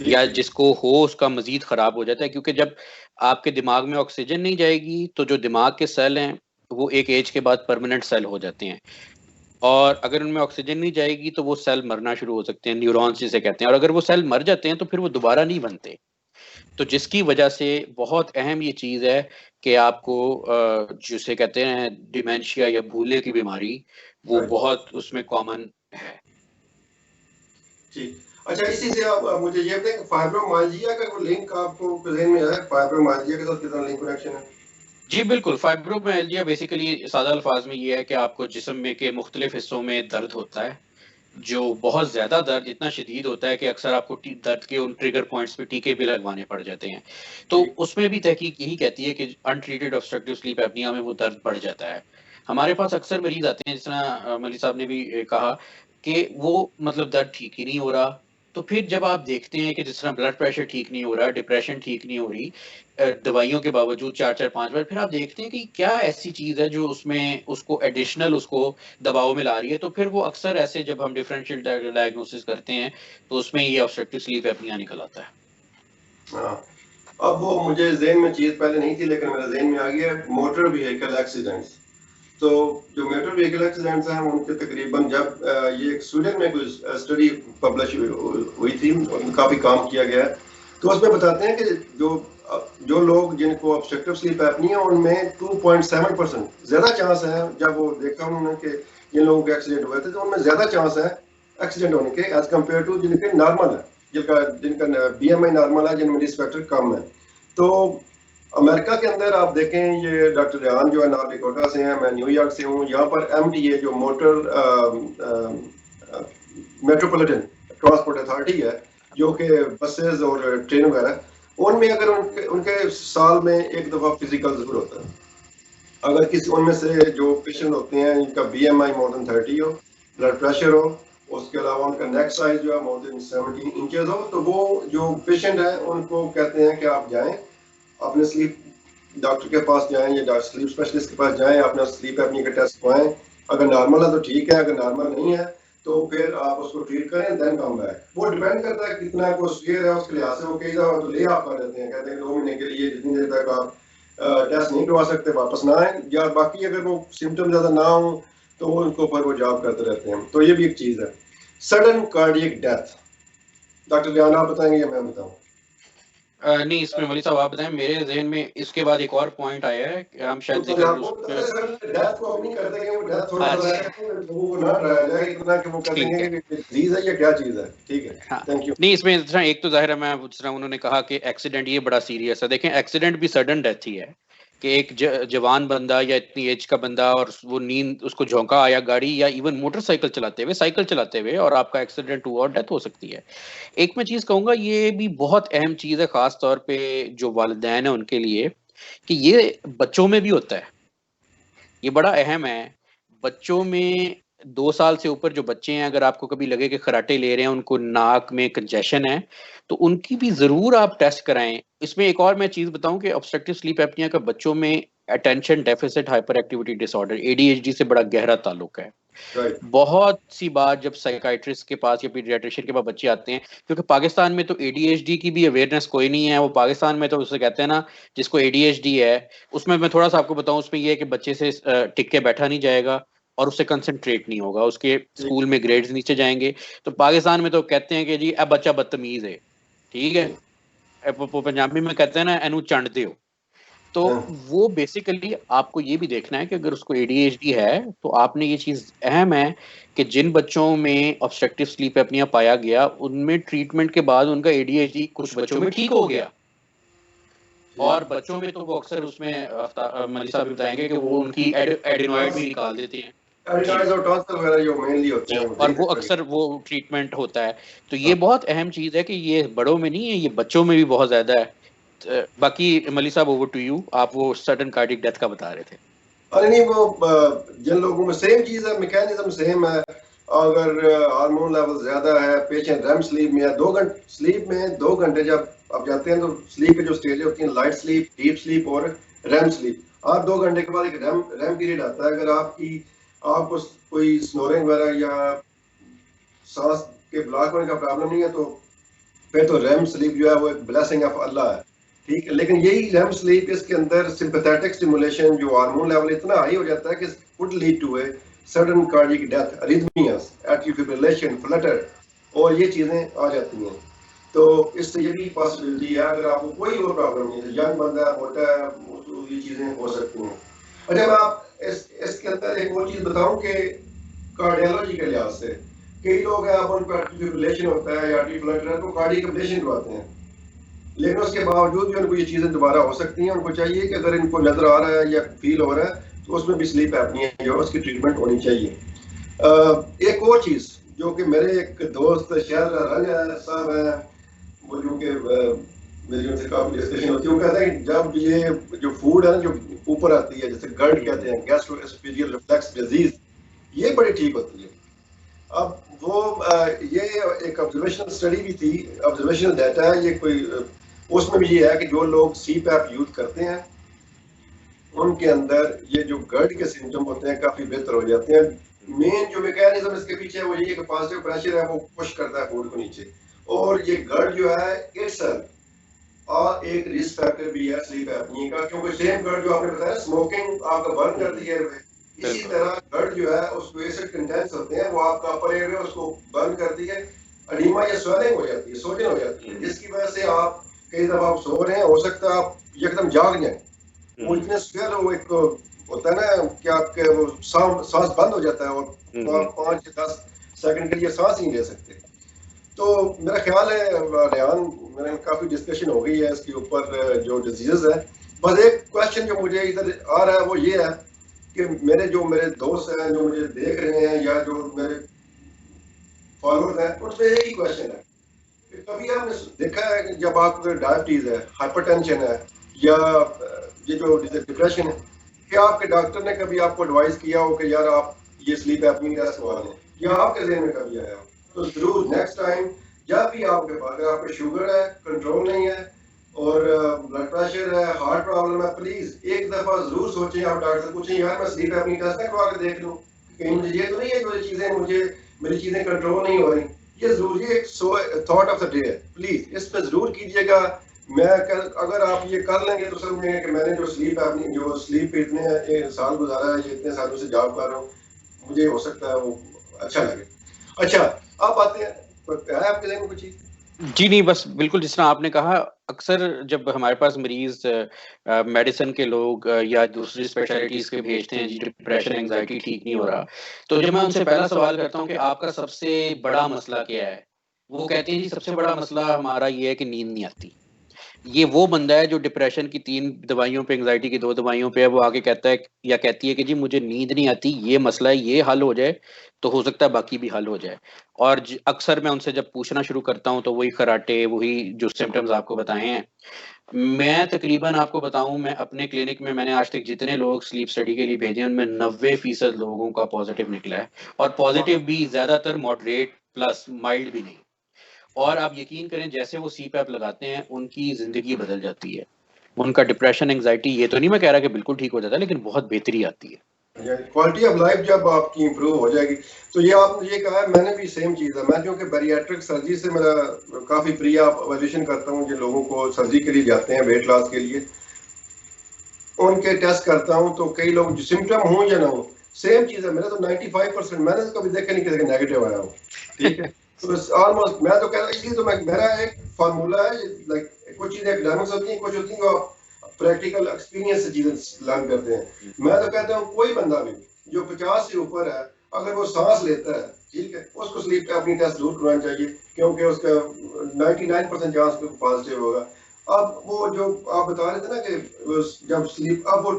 या जिसको हो उसका मजीद ख़राब हो जाता है, क्योंकि जब आपके दिमाग में ऑक्सीजन नहीं जाएगी तो जो दिमाग के सेल हैं वो एक एज के बाद परमानेंट सेल हो जाते हैं, और अगर उनमें ऑक्सीजन नहीं जाएगी तो वो सेल मरना शुरू हो सकते हैं, न्यूरॉन्स जिसे कहते हैं, और अगर वो सेल मर जाते हैं तो फिर वो दोबारा नहीं बनते। तो जिसकी वजह से बहुत अहम ये चीज़ है कि आपको जिसे कहते हैं डिमेंशिया या भूलने की बीमारी, वो बहुत उसमें कॉमन है। जी। अच्छा, इसी से आप मुझे ये बताएं कि फाइब्रोमाइल्जिया का कोई लिंक आपको ज़हन में है? फाइब्रोमाइल्जिया के साथ कितना लिंक कनेक्शन है? जी बिल्कुल, फाइब्रोमाइल्जिया बेसिकली सादा अल्फाज में ये है कि आपको जिस्म में के मुख्तलिफ हिस्सों में दर्द होता है, जो बहुत ज़्यादा दर्द इतना शदीद होता है कि अक्सर आपको दर्द के उन ट्रिगर पॉइंट्स पे टीके भी लगवाने पड़ जाते हैं। तो उसमें भी तहकीक यही कहती है कि अनट्रीटेड ऑब्स्ट्रक्टिव स्लीप एपनिया में वो दर्द बढ़ जाता है। हमारे पास अक्सर मरीज आते हैं, जिस तरह मली साहब ने भी कहा कि वो मतलब दर्द ठीक ही नहीं हो रहा। तो फिर जब आप देखते हैं कि जिस तरह ब्लड प्रेशर ठीक नहीं हो रहा, डिप्रेशन ठीक नहीं हो रही, दवाइयों के बावजूद 4-4 5 बार, फिर आप देखते हैं कि क्या ऐसी चीज़ है जो उसमें उसको एडिशनल उसको दबाव में ला रही है। तो फिर वो अक्सर ऐसे जब हम डिफरेंशियल डायग्नोसिस करते हैं तो उसमें ये ऑब्स्ट्रक्टिव स्लीप एपनिया निकल आता है। हाँ, अब वो मुझे ज़हन में चीज़ पहले नहीं थी लेकिन मेरे ज़हन में आ गया, मोटर व्हीकल एक्सीडेंट्स। तो जो मोटर व्हीकल एक्सीडेंट्स हैं उनके तकरीबन जब ये स्वीडन में कोई स्टडी पब्लिश हुई थी, काफ़ी काम किया गया है, तो उसमें बताते हैं कि जो लोग जिनको ऑब्स्ट्रक्टिव स्लीप एपनिया उनमें 2.7% ज़्यादा चांस है, जब वो देखा उन्होंने कि जिन लोगों के एक्सीडेंट हुए थे तो उनमें ज़्यादा चांस है एक्सीडेंट होने के एज कम्पेयर टू जिनके नॉर्मल है, जिनका BMI नॉर्मल है, जिनमें रिस्क फैक्टर कम है। तो अमेरिका के अंदर आप देखें, ये डॉक्टर रेहान जो है नॉर्थ डकोटा से हैं, मैं न्यूयॉर्क से हूँ, यहाँ पर MTA जो मोटर मेट्रोपॉलिटन ट्रांसपोर्ट अथॉरिटी है, जो कि बसेस और ट्रेन वगैरह, उनमें अगर उनके साल में एक दफ़ा फिजिकल जरूर होता है। अगर किसी उनमें से जो पेशेंट होते हैं जिनका BMI मोर देन 30 हो, ब्लड प्रेशर हो, उसके अलावा उनका नेक साइज जो है मोर देन 17 इंचेस हो, तो वो जो पेशेंट है उनको कहते हैं कि आप जाएं अपने स्लीप डॉक्टर के पास जाएं या स्लीप स्पेशलिस्ट के पास जाएं, अपना स्लीप एपनी का टेस्ट करवाएं। अगर नॉर्मल है तो ठीक है, अगर नॉर्मल नहीं है तो फिर आप उसको ट्रीट करें, देन कम बैक। वो डिपेंड करता है कितना को सीवियर है उसके लिहाज से वो कई दफा तो ले आप कर देते हैं, कहते हैं 2 महीने के लिए जितनी देर तक आप टेस्ट नहीं करवा सकते वापस ना आए, या बाकी अगर वो सिम्टम ज़्यादा ना हो तो वो उनको पर वो जॉब करते रहते हैं। तो ये भी एक चीज़ है। Sudden cardiac death, doctor Riyan आप बताएंगे या मैं बताऊं? नहीं, इसमें मलिक साहब आप बताएं। मेरे जहन में इसके बाद एक और पॉइंट आया है कि हम शायद डेथ को अपनी करते हैं, वो डेथ थोड़ा सा लोगों को ना डराया जाए इतना कि वो कहते हैं कि डिजीज है या क्या चीज है। ठीक है, थैंक यू। नहीं, इसमें एक तो जाहिर है, मैं जिस तरह उन्होंने कहा कि एक्सीडेंट ये बड़ा सीरियस है। देखें, एक्सीडेंट भी सडन डेथ ही है कि एक जवान बंदा या इतनी एज का बंदा, और वो नींद उसको झोंका आया गाड़ी या इवन मोटरसाइकिल चलाते हुए, साइकिल चलाते हुए, और आपका एक्सीडेंट हुआ और डेथ हो सकती है। एक मैं चीज़ कहूँगा, ये भी बहुत अहम चीज़ है ख़ास तौर पे जो वालिदैन है उनके लिए, कि ये बच्चों में भी होता है। ये बड़ा अहम है। बच्चों में 2 साल से ऊपर जो बच्चे हैं, अगर आपको कभी लगे कि खर्राटे ले रहे हैं, उनको नाक में कंजेशन है, तो उनकी भी ज़रूर आप टेस्ट कराएँ। इसमें एक और मैं चीज़ बताऊँ कि ऑब्स्ट्रक्टिव स्लीप एपनिया का बच्चों में attention deficit hyper activity disorder ADHD से बड़ा गहरा ताल्लुक है। बहुत सी बार जब साइकियाट्रिस्ट के पास या पीडियाट्रिशियन के पास बच्चे आते हैं, क्योंकि पाकिस्तान में तो ADHD की भी अवेयरनेस कोई नहीं है। वो पाकिस्तान में तो उसे कहते हैं ना, जिसको ADHD है, उसमें मैं थोड़ा सा आपको बताऊं, उसमें ये है कि बच्चे से टिक के बैठा नहीं जाएगा और उससे कंसंट्रेट नहीं होगा, उसके स्कूल में ग्रेड्स नीचे जाएंगे। तो पाकिस्तान में तो कहते हैं कि जी अब बच्चा बदतमीज है, ठीक है, पंजाबी में कहते हैं ना, एनू चंड दो। तो वो बेसिकली आपको ये भी देखना है कि अगर उसको ADHD है, तो आपने ये चीज़ अहम है कि जिन बच्चों में ऑब्स्ट्रक्टिव स्लीप एपनिया पाया गया, उनमें ट्रीटमेंट के बाद उनका ADHD कुछ बच्चों में ठीक हो गया, और बच्चों में तो वो अक्सर उसमें मलिक साहब भी बताएंगे कि वो उनकी एडेनॉइड भी निकाल देते हैं, और वो अक्सर वो ट्रीटमेंट होता है। तो ये बहुत अहम चीज़ है कि ये बड़ों में नहीं है, ये बच्चों में भी बहुत ज़्यादा है। बाकी मलिक साहब, ओवर टू यू। आप वो सडन कार्डियक डेथ का बता रहे थे। अरे नहीं, वो जिन लोगों में सेम चीज़ है, मैकेनिज्म सेम है, अगर हार्मोन लेवल ज्यादा है, पेशेंट रेम स्लीप में है, 2 घंटे स्लीप में 2 घंटे जब आप जाते हैं तो स्लीप की जो स्टेज होती है लाइट स्लीप, डीप स्लीप और रेम स्लीप। आप 2 घंटे के बाद एक रेम पीरियड आता है। अगर आपको कोई स्नोरिंग वगैरह या सांस के ब्लॉक होने का प्रॉब्लम नहीं है तो फिर तो रेम स्लीप जो है वो एक ब्लेसिंग ऑफ अल्लाह है, ठीक है। लेकिन यही रेम स्लीप, इसके अंदर सिंपैथेटिक स्टिमुलेशन, जो हार्मोन लेवल इतना हाई हो जाता है कि would lead to a sudden cardiac death, arrhythmias, atrial fibrillation, flutter, और ये चीजें आ जाती हैं। तो इससे ये भी पॉसिबिलिटी है, अगर आपको कोई और प्रॉब्लम नहीं है, यंग बंदा है, मोटा है, तो ये चीजें हो सकती हैं। अच्छा, मैं आप इसके अंदर एक और चीज बताऊं कि कार्डियोलॉजी के लिहाज से कई लोग हैं, आप उनको एट्रियल फिब्रिलेशन होता है या आर्टरी फ्लटर है तो कार्डियक एब्लेशन करवाते हैं, लेकिन उसके बावजूद भी उनको ये चीजें दोबारा हो सकती हैं। उनको चाहिए कि अगर इनको नजर आ रहा है या फील हो रहा है तो उसमें भी स्लीप एपनिया जो है उसकी ट्रीटमेंट होनी चाहिए। एक और चीज जो कि मेरे एक दोस्त शहर रंग साहब है, वो जो कि मेरी उनसे काफी डिस्कशन होती है, वो कहते हैं जब ये जो फूड है ना जो ऊपर आती है, जैसे गर्ड कहते हैं, गैस्ट्रोएसोफेजियल रिफ्लक्स डिजीज, ये बड़ी ठीक होती है। अब वो ये एक ऑब्जर्वेशनल स्टडी भी थी, ऑब्जर्वेशनल डाटा है ये कोई, उसमें भी ये है कि जो लोग CPAP यूज करते हैं उनके अंदर ये जो गर्ड के सिम्टम होते हैं काफी बेहतर हो जाते हैं। मेन जो मैकेनिज्म इसके पीछे है वो ये कि पॉजिटिव प्रेशर है वो पुश करता है फूड को नीचे, और ये गर्ड जो है इट्सल्फ और एक रिस्क फैक्टर भी है स्लीप एपनी का, क्योंकि सेम गर्ड जो आपने बताया स्मोकिंग आपका बर्न करती है, इसी तरह गर्ड जो है उसको एसिड कंटेंट्स होते हैं वो आपका अपर एरिया उसको बर्न करती है, अडीमा या स्वेलिंग हो जाती है, सोजन हो जाती है, जिसकी वजह से आप कई दफा आप सो रहे हैं, हो सकता है आप एकदम जाग जाए, वो इतने स्वेल, वो एक होता है ना कि आपके वो सांस बंद हो जाता है और आप 5 से 10 सेकंड के लिए सांस नहीं ले सकते। तो मेरा ख्याल है रेहान, मेरे काफी डिस्कशन हो गई है इसके ऊपर जो डिजीजेस है। बस एक क्वेश्चन जो मुझे इधर आ रहा है वो ये है कि मेरे दोस्त हैं जो मुझे देख रहे हैं या जो मेरे फॉलोअर्स हैं, उनसे एक ही क्वेश्चन है कि कभी आपने देखा है कि जब आपको डायबिटीज है, हाइपरटेंशन है या ये जो डिप्रेशन है, कि आपके डॉक्टर ने कभी आपको एडवाइस किया हो कि यार आप ये स्लीप एपनिया टेस्ट करवा लें, या आपके ज़हन में कभी आया हो? तो जरूर नेक्स्ट टाइम जब भी आपके पास, अगर आपको शुगर है, कंट्रोल नहीं है और ब्लड प्रेशर है, हार्ट प्रॉब्लम है, प्लीज एक दफा जरूर सोचें, आप डॉक्टर से पूछें यार मैं स्लीप एपनिया टेस्ट करवा के देख लूं, कहीं मुझे ये तो नहीं है जो चीजें मुझे मेरी चीजें कंट्रोल नहीं हो रही। ये जरूर ये एक थॉट ऑफ द डे है, प्लीज इस पे जरूर कीजिएगा। अगर आप ये कर लेंगे तो समझेंगे कि मैंने जो स्लीप इतने साल गुजारा है, ये इतने सालों से जॉब कर रहा हूँ, मुझे हो सकता है वो अच्छा लगे। अच्छा, आप आते हैं, है आपके ज़हन में कुछ चीज़? जी नहीं, बस बिल्कुल जिस तरह आपने कहा, अक्सर जब हमारे पास मरीज मेडिसिन के लोग या दूसरी स्पेशलिटीज के भेजते हैं जी डिप्रेशन एंजाइटी ठीक नहीं हो रहा, तो जब मैं उनसे पहला सवाल करता हूँ कि आपका सबसे बड़ा मसला क्या है, वो कहते हैं जी सबसे बड़ा मसला हमारा ये है कि नींद नहीं आती। ये वो बंदा है जो डिप्रेशन की 3 दवाइयों पे, एंग्जायटी की 2 दवाइयों पे है, वो आके कहता है या कहती है कि जी मुझे नींद नहीं आती, ये मसला है, ये हल हो जाए तो हो सकता है बाकी भी हल हो जाए। और अक्सर मैं उनसे जब पूछना शुरू करता हूँ तो वही खर्राटे, वही जो सिम्पटम्स आपको बताए हैं। मैं तकरीबन आपको बताऊं, मैं अपने क्लिनिक में मैंने आज तक जितने लोग स्लीप स्टडी के लिए भेजे हैं उनमें 90% लोगों का पॉजिटिव निकला है, और पॉजिटिव भी ज्यादातर मॉडरेट प्लस, माइल्ड भी नहीं। और आप यकीन करें जैसे वो CPAP लगाते हैं उनकी जिंदगी बदल जाती है, उनका डिप्रेशन एंजाइटी, ये तो नहीं मैं कह रहा कि बिल्कुल ठीक हो जाता है, लेकिन बहुत बेहतरी आती है। क्वालिटी ऑफ लाइफ जब आपकी इंप्रूव हो जाएगी। तो ये आपने ये कहा है, मैंने भी सेम चीज़ है, मैं क्योंकि बैरियाट्रिक सर्जरी से मेरा काफ़ी प्रिय ऑब्जर्वेशन करता हूँ, जो लोगों को सर्जरी के लिए जाते हैं वेट लॉस के लिए, उनके टेस्ट करता हूँ तो कई लोग जो सिम्टम हों या ना हो, सेम चीज़ है। मेरा तो 95% मैंने तो कभी देखा नहीं किसी का नेगेटिव आया हो, ठीक है। तो ऑलमोस्ट मैं तो कह रहा, इसलिए तो मेरा एक फार्मूला है, लाइक कुछ चीज़ें एकेडमिक्स होती हैं, कुछ होती हैं जो प्रैक्टिकल एक्सपीरियंस से चीजें लर्न करते हैं। मैं तो कहता हूँ कोई बंदा भी जो 50 से ऊपर है, अगर वो सांस लेता है, ठीक है, उसको स्लीप अपनी टेस्ट जरूर करवाना चाहिए, क्योंकि उसका 99% चांस पॉजिटिव होगा। अब वो जो आप बता रहे थे ना कि जब स्लीप, अब वो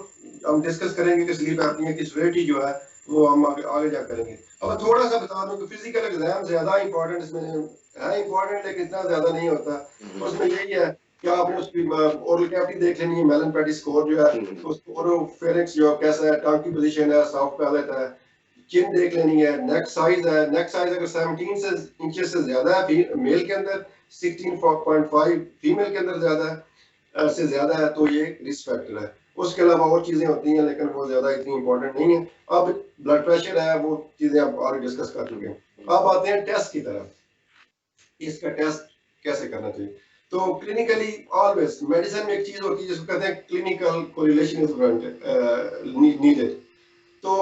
हम डिस्कस करेंगे कि स्लीप एपनिया की सिवियरिटी जो है वो हम आगे जा करेंगे। अब थोड़ा सा बता दूं कि फिजिकल एग्जाम ज्यादा इंपॉर्टेंट इसमें है, इंपॉर्टेंट लेकिन इतना ज्यादा नहीं होता। उसमें यही है कि आपने उसकी ओरल कैविटी देख लेनी है, मेलन पेटी स्कोर जो है, उसको ओरोफेरिंक्स जो कैसा है, टंग की पोजीशन है, सॉफ्ट पैलेट है, चिन देख लेनी है, नेक साइज है, नेक साइज अगर 17 इंचेस से ज्यादा है मेल के अंदर, 16.5 फीमेल के अंदर ज्यादा है से ज्यादा है तो ये रिस्क फैक्टर है। उसके अलावा और चीजें होती हैं लेकिन वो ज्यादा इतनी इंपॉर्टेंट नहीं है। अब ब्लड प्रेशर है, वो चीजें आप आगे डिस्कस कर चुके हैं। अब आते हैं टेस्ट की तरफ, इसका टेस्ट कैसे करना चाहिए। तो क्लिनिकली ऑलवेज मेडिसिन में एक चीज होती है जिसको कहते हैं क्लिनिकल कोरिलेशन इज नीडेड। तो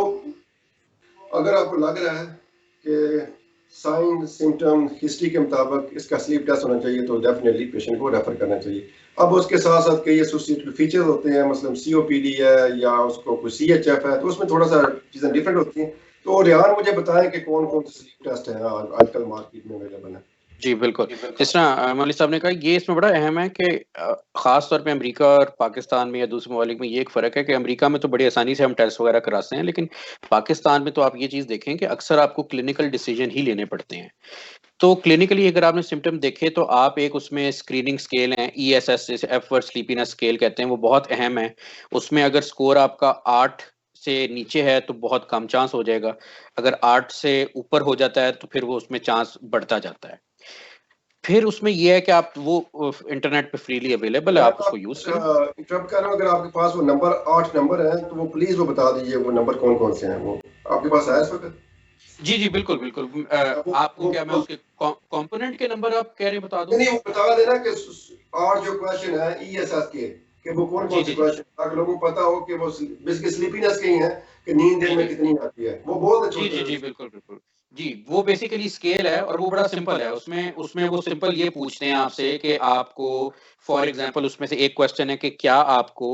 अगर आपको लग रहा है कि साइन सिम्टम हिस्ट्री के मुताबिक इसका स्लीप टेस्ट होना चाहिए तो डेफिनेटली पेशेंट को रेफर करना चाहिए। अब उसके साथ साथ कई एसोसिएटेड फीचर्स होते हैं, मतलब सीओपीडी है या उसको कोई सीएचएफ है, तो उसमें थोड़ा सा चीजें डिफरेंट होती हैं। तो रियान मुझे बताएं कि कौन कौन से स्लीप टेस्ट हैं आजकल मार्केट में अवेलेबल है। जी बिल्कुल, जिस तरह मौलवी साहब ने कहा, ये इसमें बड़ा अहम है कि ख़ास तौर पे अमेरिका और पाकिस्तान में या दूसरे ममालिक में ये एक फ़र्क है कि अमेरिका में तो बड़ी आसानी से हम टेस्ट वगैरह कराते हैं, लेकिन पाकिस्तान में तो आप ये चीज़ देखें कि अक्सर आपको क्लिनिकल डिसीजन ही लेने पड़ते हैं। तो क्लिनिकली अगर आपने सिम्टम देखे तो आप एक उसमें स्क्रीनिंग स्केल है, ESS जैसे एफर्ट स्लीपीनेस स्केल कहते हैं, वो बहुत अहम है। उसमें अगर स्कोर आपका 8 से नीचे है तो बहुत कम चांस हो जाएगा, अगर 8 से ऊपर हो जाता है तो फिर वो उसमें चांस बढ़ता जाता है। फिर उसमें ये है कि आप वो इंटरनेट पे फ्रीली अवेलेबल है, आप उसको यूज करें। इंटरप्ट कर रहा हूं, अगर आपके पास वो नंबर 8 नंबर है तो वो प्लीज वो बता दीजिए वो नंबर कौन कौन से हैं, वो आपके पास है इस वक्त? जी जी बिल्कुल बिल्कुल। आपको क्या मैं उसके कंपोनेंट के नंबर आप कह रहे बता दूं? नहीं, वो बता देना कि 8 जो क्वेश्चन है ESS के कि वो कौन कौन से क्वेश्चन, ताकि लोगों को पता हो कि वो बेसिकली स्लीपीनेस के ही हैं कि नींद दिन में कितनी आती है, वो बोल दे। जी जी जी बिल्कुल बिल्कुल जी, वो बेसिकली स्केल है और वो बड़ा सिंपल है। उसमें उसमें वो सिंपल ये पूछते हैं आपसे कि आपको, फॉर एग्जांपल उसमें से एक क्वेश्चन है कि क्या आपको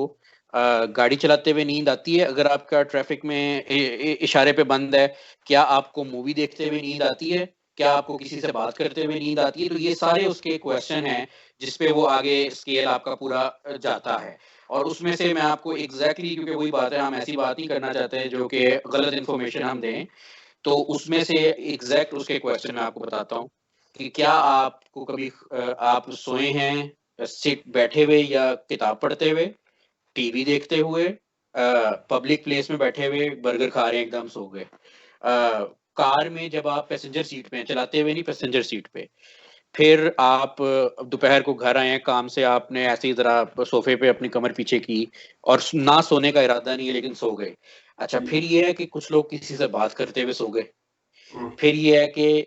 गाड़ी चलाते हुए नींद आती है अगर आपका ट्रैफिक में इशारे पे बंद है? क्या आपको मूवी देखते हुए नींद आती है? क्या आपको किसी से बात करते हुए नींद आती है? तो ये सारे उसके क्वेश्चन हैं जिसपे वो आगे स्केल आपका पूरा जाता है। और उसमें से मैं आपको एग्जैक्टली, क्योंकि वही बात है, हम ऐसी बात नहीं करना चाहते हैं जो कि गलत इन्फॉर्मेशन हम दें, तो उसमें से एग्जैक्ट उसके क्वेश्चन मैं आपको बताता हूँ कि क्या आपको कभी आप सोए हैं सिट बैठे हुए या किताब पढ़ते हुए, टीवी देखते हुए, पब्लिक प्लेस में बैठे हुए बर्गर खा रहे हैं एकदम सो गए, कार में जब आप पैसेंजर सीट पे हैं, चलाते हुए नहीं पैसेंजर सीट पे, फिर आप दोपहर को घर आए हैं काम से, आपने ऐसे ही जरा सोफे पे अपनी कमर पीछे की और ना सोने का इरादा नहीं है लेकिन सो गए। अच्छा, फिर ये है कि कुछ लोग किसी से बात करते हुए सो गए। फिर ये है कि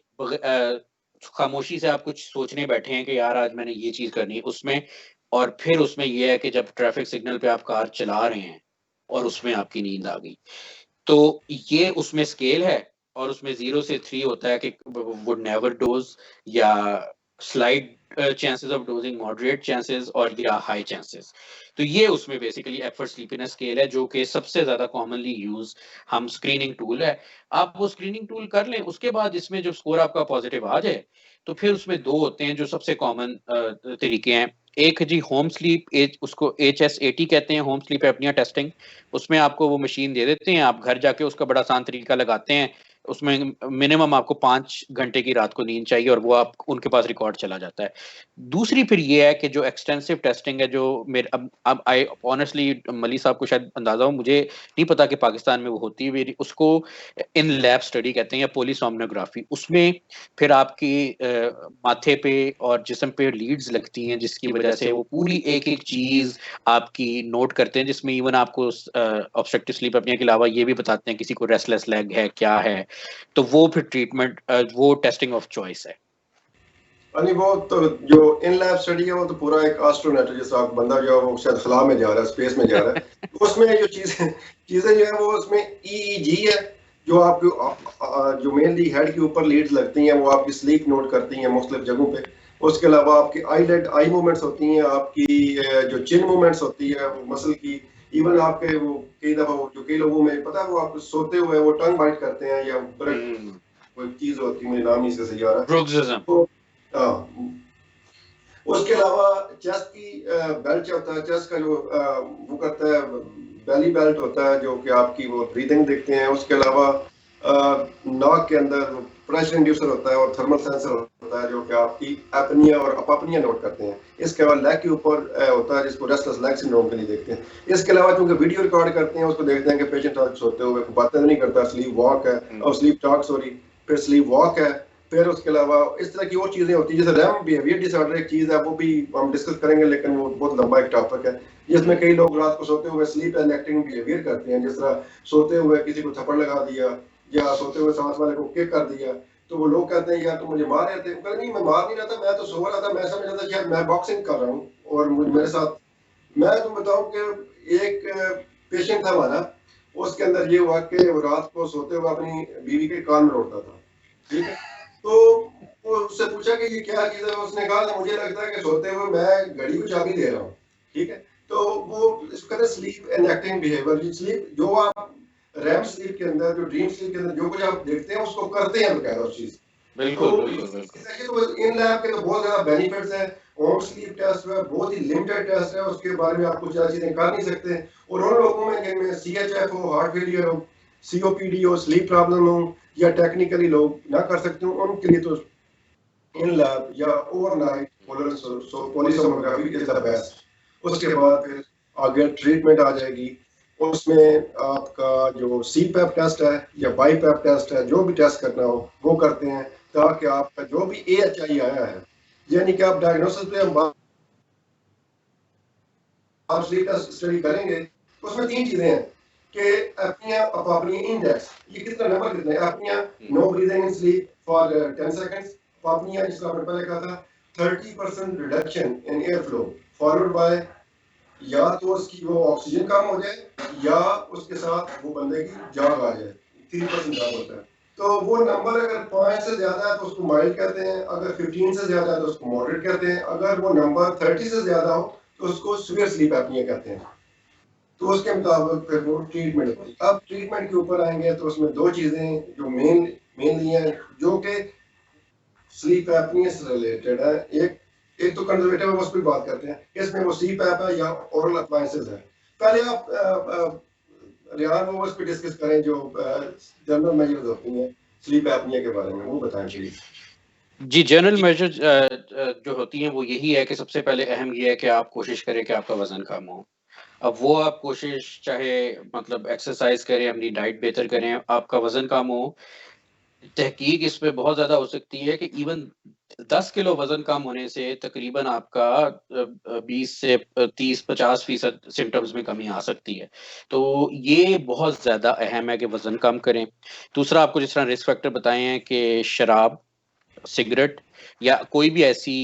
खामोशी से आप कुछ सोचने बैठे हैं कि यार आज मैंने ये चीज करनी है उसमें। और फिर उसमें ये है कि जब ट्रैफिक सिग्नल पे आप कार चला रहे हैं और उसमें आपकी नींद आ गई। तो ये उसमें स्केल है और उसमें 0 से 3 होता है कि वुड नेवर डोज या slide chances of dosing, moderate chances और या हाई चांसेस। तो ये उसमें बेसिकली एफर्ट स्लीपीनेस स्केल है जो कि सबसे ज्यादा कॉमनली यूज हम स्क्रीनिंग टूल है। आप वो स्क्रीनिंग टूल कर लें, उसके बाद इसमें जो स्कोर आपका पॉजिटिव आ जाए तो फिर उसमें 2 होते हैं जो सबसे कॉमन तरीके हैं। एक जी होम स्लीप, उसको HSAT कहते हैं, होम स्लीप एपनिया टेस्टिंग। उसमें आपको वो मशीन दे देते हैं, आप घर जाके उसका बड़ा आसान तरीका लगाते हैं। उसमें मिनिमम आपको 5 घंटे की रात को नींद चाहिए और वो आप उनके पास रिकॉर्ड चला जाता है। दूसरी फिर ये है कि जो एक्सटेंसिव टेस्टिंग है, जो मेरे अब आई ऑनेस्टली मली साहब को शायद अंदाजा हो, मुझे नहीं पता कि पाकिस्तान में वो होती है, उसको इन लैब स्टडी कहते हैं या पोलिसोमनोग्राफी। उसमें फिर आपकी माथे पे और जिस्म पे लीड्स लगती हैं जिसकी वजह से वो पूरी एक एक चीज आपकी नोट करते हैं, जिसमें इवन आपको ऑब्स्ट्रक्टिव स्लीप एपनिया के अलावा ये भी बताते हैं किसी को रेस्टलेस लेग है क्या है। तो वो फिर ट्रीटमेंट, वो टेस्टिंग ऑफ चॉइस है। यानी वो तो जो इन लैब स्टडी है वो तो पूरा एक एस्ट्रोनॉट है, जैसा बंदा जो है वो शायद खला में जा रहा है, स्पेस में जा रहा है। तो उसमें जो चीजें जो है वो उसमें EEG है जो आपकी जो मेनली हेड के ऊपर लीड्स लगती हैं, वो आपकी स्लीप नोट करती हैं मुख्तलिफ जगहों पे। उसके अलावा आपकी आई मूवमेंट्स होती हैं, आपकी जो चिन मूवमेंट्स होती है मसल की, इवन आपके वो कई दफा जो कई लोगों में पता है वो आप सोते हुए वो टंग बाइट करते हैं या कोई चीज होती है, मुझे नाम नहीं सही आ रहा। तो उसके अलावा चेस्ट की बेल्ट होता है, चेस्ट का जो वो करता है बेली बेल्ट होता है जो कि आपकी वो ब्रीदिंग देखते हैं। उसके अलावा नाक के अंदर प्रेशर इंड्यूसर होता है और थर्मल सेंसर होता है जो कि आपकी एपनिया और अपनिया नोट करते हैं। इसके अलावा लेग के ऊपर होता है जिसको रेस्टलेस लेग सिंड्रोम के लिए देखते हैं। इसके अलावा चूंकि वीडियो रिकॉर्ड करते हैं उसको देखते हैं कि पेशेंट सोते हुए बातें नहीं करता, स्लीप वॉक है और स्लीप टॉक सॉरी, फिर स्लीप वॉक है, फिर उसके अलावा इस तरह की और चीजें होती है जैसे रैम बिहेवियर डिसऑर्डर एक चीज है, वो भी हम डिस्कस करेंगे लेकिन वो बहुत लंबा एक टॉपिक है, जिसमें कई लोग रात को सोते हुए स्लीप एनेक्टिंग बिहेवियर करते हैं, जिस तरह सोते हुए किसी को थप्पड़ लगा दिया या सोते हुए सांस वाले को किक कर दिया, तो वो लोग कहते हैं यार तुम मुझे मार रहे थे, कहते नहीं मैं मार नहीं रहा था, मैं तो सो रहा था, मैं समझ रहा था शायद मैं बॉक्सिंग कर रहा हूँ और मेरे साथ, मैं तुम बताऊं कि एक पेशेंट था हमारा, उसके अंदर ये हुआ कि वो रात को सोते हुए अपनी बीवी के कान में रोता था, ठीक है, तो वो उससे पूछा कि ये क्या चीज है, उसने कहा मुझे लगता है कि सोते हुए मैं घड़ी को चाबी दे रहा हूँ, ठीक है, तो वो इसको कहते हैं स्लीप एनेक्टिंग बिहेवियर, स्लीप जो आप रैम स्लीप के अंदर, जो ड्रीम स्लीप के अंदर जो कुछ आप देखते हैं उसको करते हैं बकायदा उस चीज। बिल्कुल तो बिल्कुल बिल्कुल तो इन लैब के तो बहुत ज्यादा बेनिफिट्स हैं, होम स्लीप टेस्ट है बहुत ही लिमिटेड टेस्ट है, उसके बारे में आप कुछ ज्यादा चीजें कर नहीं सकते, और उन लोगों में जिनमें CHF हो, हार्ट फेलियर हो, COPD हो, स्लीप प्रॉब्लम हो या टेक्निकली लोग ना कर सकते हो, उनके लिए तो इन लैब या ओवरनाइट पोलिसोनोग्राफी इज द बेस्ट। उसके बाद फिर आगे ट्रीटमेंट आ जाएगी, उसमें आपका जो CPAP टेस्ट है या BiPAP टेस्ट है, जो भी टेस्ट करना हो वो करते हैं, ताकि आपका जो भी AHI आया है, यानी कि आप डायग्नोसिस पे हम आप स्लीप टेस्ट स्टडी करेंगे, उसमें 3 चीजें हैं कि अपनी इंडेक्स, ये कितना नंबर कितना है, apnoea no breathing in sleep for 10 seconds, apnoea जिसका आपने पहले कहा था 30% reduction in air flow followed by या तो उसकी वो ऑक्सीजन कम हो जाए या उसके साथ वो बंदे की जाग आ जाए, 3% जाग होता है, तो वो नंबर अगर 5 से ज्यादा है तो उसको माइल्ड कहते हैं, अगर 15 से ज्यादा है तो उसको मॉडरेट कहते हैं, अगर वो नंबर 30 से ज्यादा हो तो उसको सीवियर स्लीप एपनिया कहते हैं। तो उसके मुताबिक फिर वो ट्रीटमेंट होती है। अब ट्रीटमेंट के ऊपर आएंगे तो उसमें 2 चीजें जो मेनली हैं जो कि स्लीप एपनिया से रिलेटेड है, एक तो कंजर्वेटिव है, उस पर बात करते हैं, इसमें वो CPAP है या ओरल अप्लायंसेस है। पहले आप रियान वो उस पर डिस्कस करें जो जनरल मेजर्स होती हैं स्लीप एपनिया के बारे में, वो बताएं प्लीज। जी, जनरल मेजर जो होती हैं वो यही है कि सबसे पहले अहम ये है कि आप कोशिश करें कि आपका वज़न कम हो। अब वो आप कोशिश चाहे मतलब एक्सरसाइज़ करें, अपनी डाइट बेहतर करें, आपका वज़न कम हो, तहकीक इस पे बहुत ज़्यादा हो सकती है कि इवन 10 किलो वज़न कम होने से तकरीबन आपका 20 से 30-50% सिम्पटम्स में कमी आ सकती है। तो ये बहुत ज़्यादा अहम है कि वज़न कम करें। दूसरा आपको जिस तरह रिस्क फैक्टर बताए हैं कि शराब, सिगरेट या कोई भी ऐसी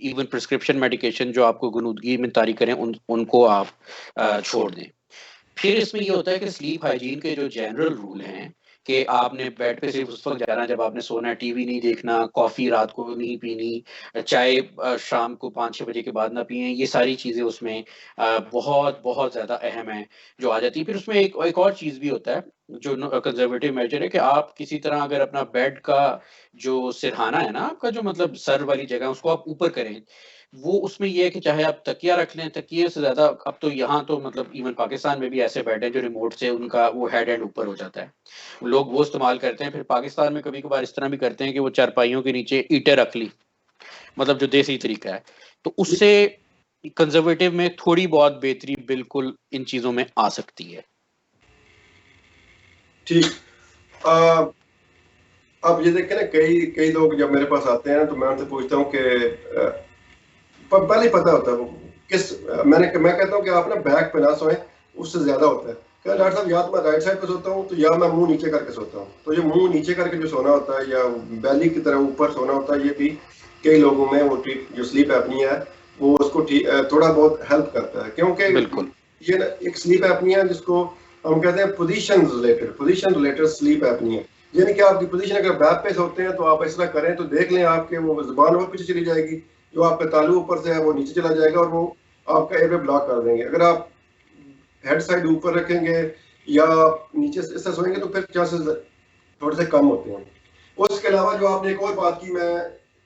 इवन प्रिस्क्रिप्शन मेडिकेशन जो आपको गनुदगी में तारी करें उनको आप छोड़ दें। फिर इसमें ये होता है कि स्लीप हाइजीन के जो जनरल रूल हैं कि आपने बेड पे सिर्फ उस वक़्त जाना है जब आपने सोना है, टीवी नहीं देखना, कॉफ़ी रात को नहीं पीनी, चाय शाम को 5-6 बजे के बाद ना पिएँ, ये सारी चीज़ें उसमें बहुत ज़्यादा अहम हैं, जो आ जाती हैं। फिर उसमें एक एक और चीज़ भी होता है, जो कंज़र्वेटिव मेजर है कि आप किसी तरह अगर अपना बेड का जो सिरहाना है ना आपका जो मतलब सर वाली जगह, उसको आप ऊपर करें। वो उसमें ये है कि चाहे आप तकिया रख लें, तकिए से ज़्यादा अब तो यहाँ तो मतलब इवन पाकिस्तान में भी ऐसे बेड हैं जो रिमोट से उनका वो हेड एंड ऊपर हो जाता है। लोग वो इस्तेमाल करते हैं, फिर पाकिस्तान में कभी-कभार इस तरह भी करते हैं कि वो चारपाइयों के नीचे ईंटें रख ली, मतलब जो देसी तरीका है। तो उससे कंज़र्वेटिव में थोड़ी बहुत बेहतरी बिल्कुल इन चीज़ों में आ सकती है। ठीक। अब ये देखें ना, कई लोग जब मेरे पास आते हैं तो मैं उनसे पूछता हूँ कि पहले ही पता होता है वो किस, मैं कहता हूँ कि आप ना बैक पे ना सोएं, उससे ज्यादा होता है। क्या डॉक्टर साहब, या तो मैं राइट साइड पे सोता हूँ तो या मैं मुंह नीचे करके सोता हूँ, तो ये मुंह नीचे करके जो सोना होता है या बैली की तरह ऊपर सोना होता है, ये भी कई लोगों में वो जो स्लीप एपनिया है वो उसको थोड़ा बहुत हेल्प करता है, क्योंकि बिल्कुल। ये ना एक स्लीप एपनिया जिसको हम कहते हैं पोजीशन रिलेटेड स्लीप एपनिया, यानी कि आपकी पोजीशन अगर बैक पे सोते हैं तो आप इस तरह करें तो देख लें आपके वो जुबान और पीछे चली जाएगी, जो आपका तालू ऊपर से है वो नीचे चला जाएगा और वो आपका एयरवे ब्लॉक कर देंगे। अगर आप हेड साइड ऊपर रखेंगे या नीचे से ऐसा सोएंगे तो फिर चांसेस थोड़े से कम होते हैं। उसके अलावा जो आपने एक और बात की, मैं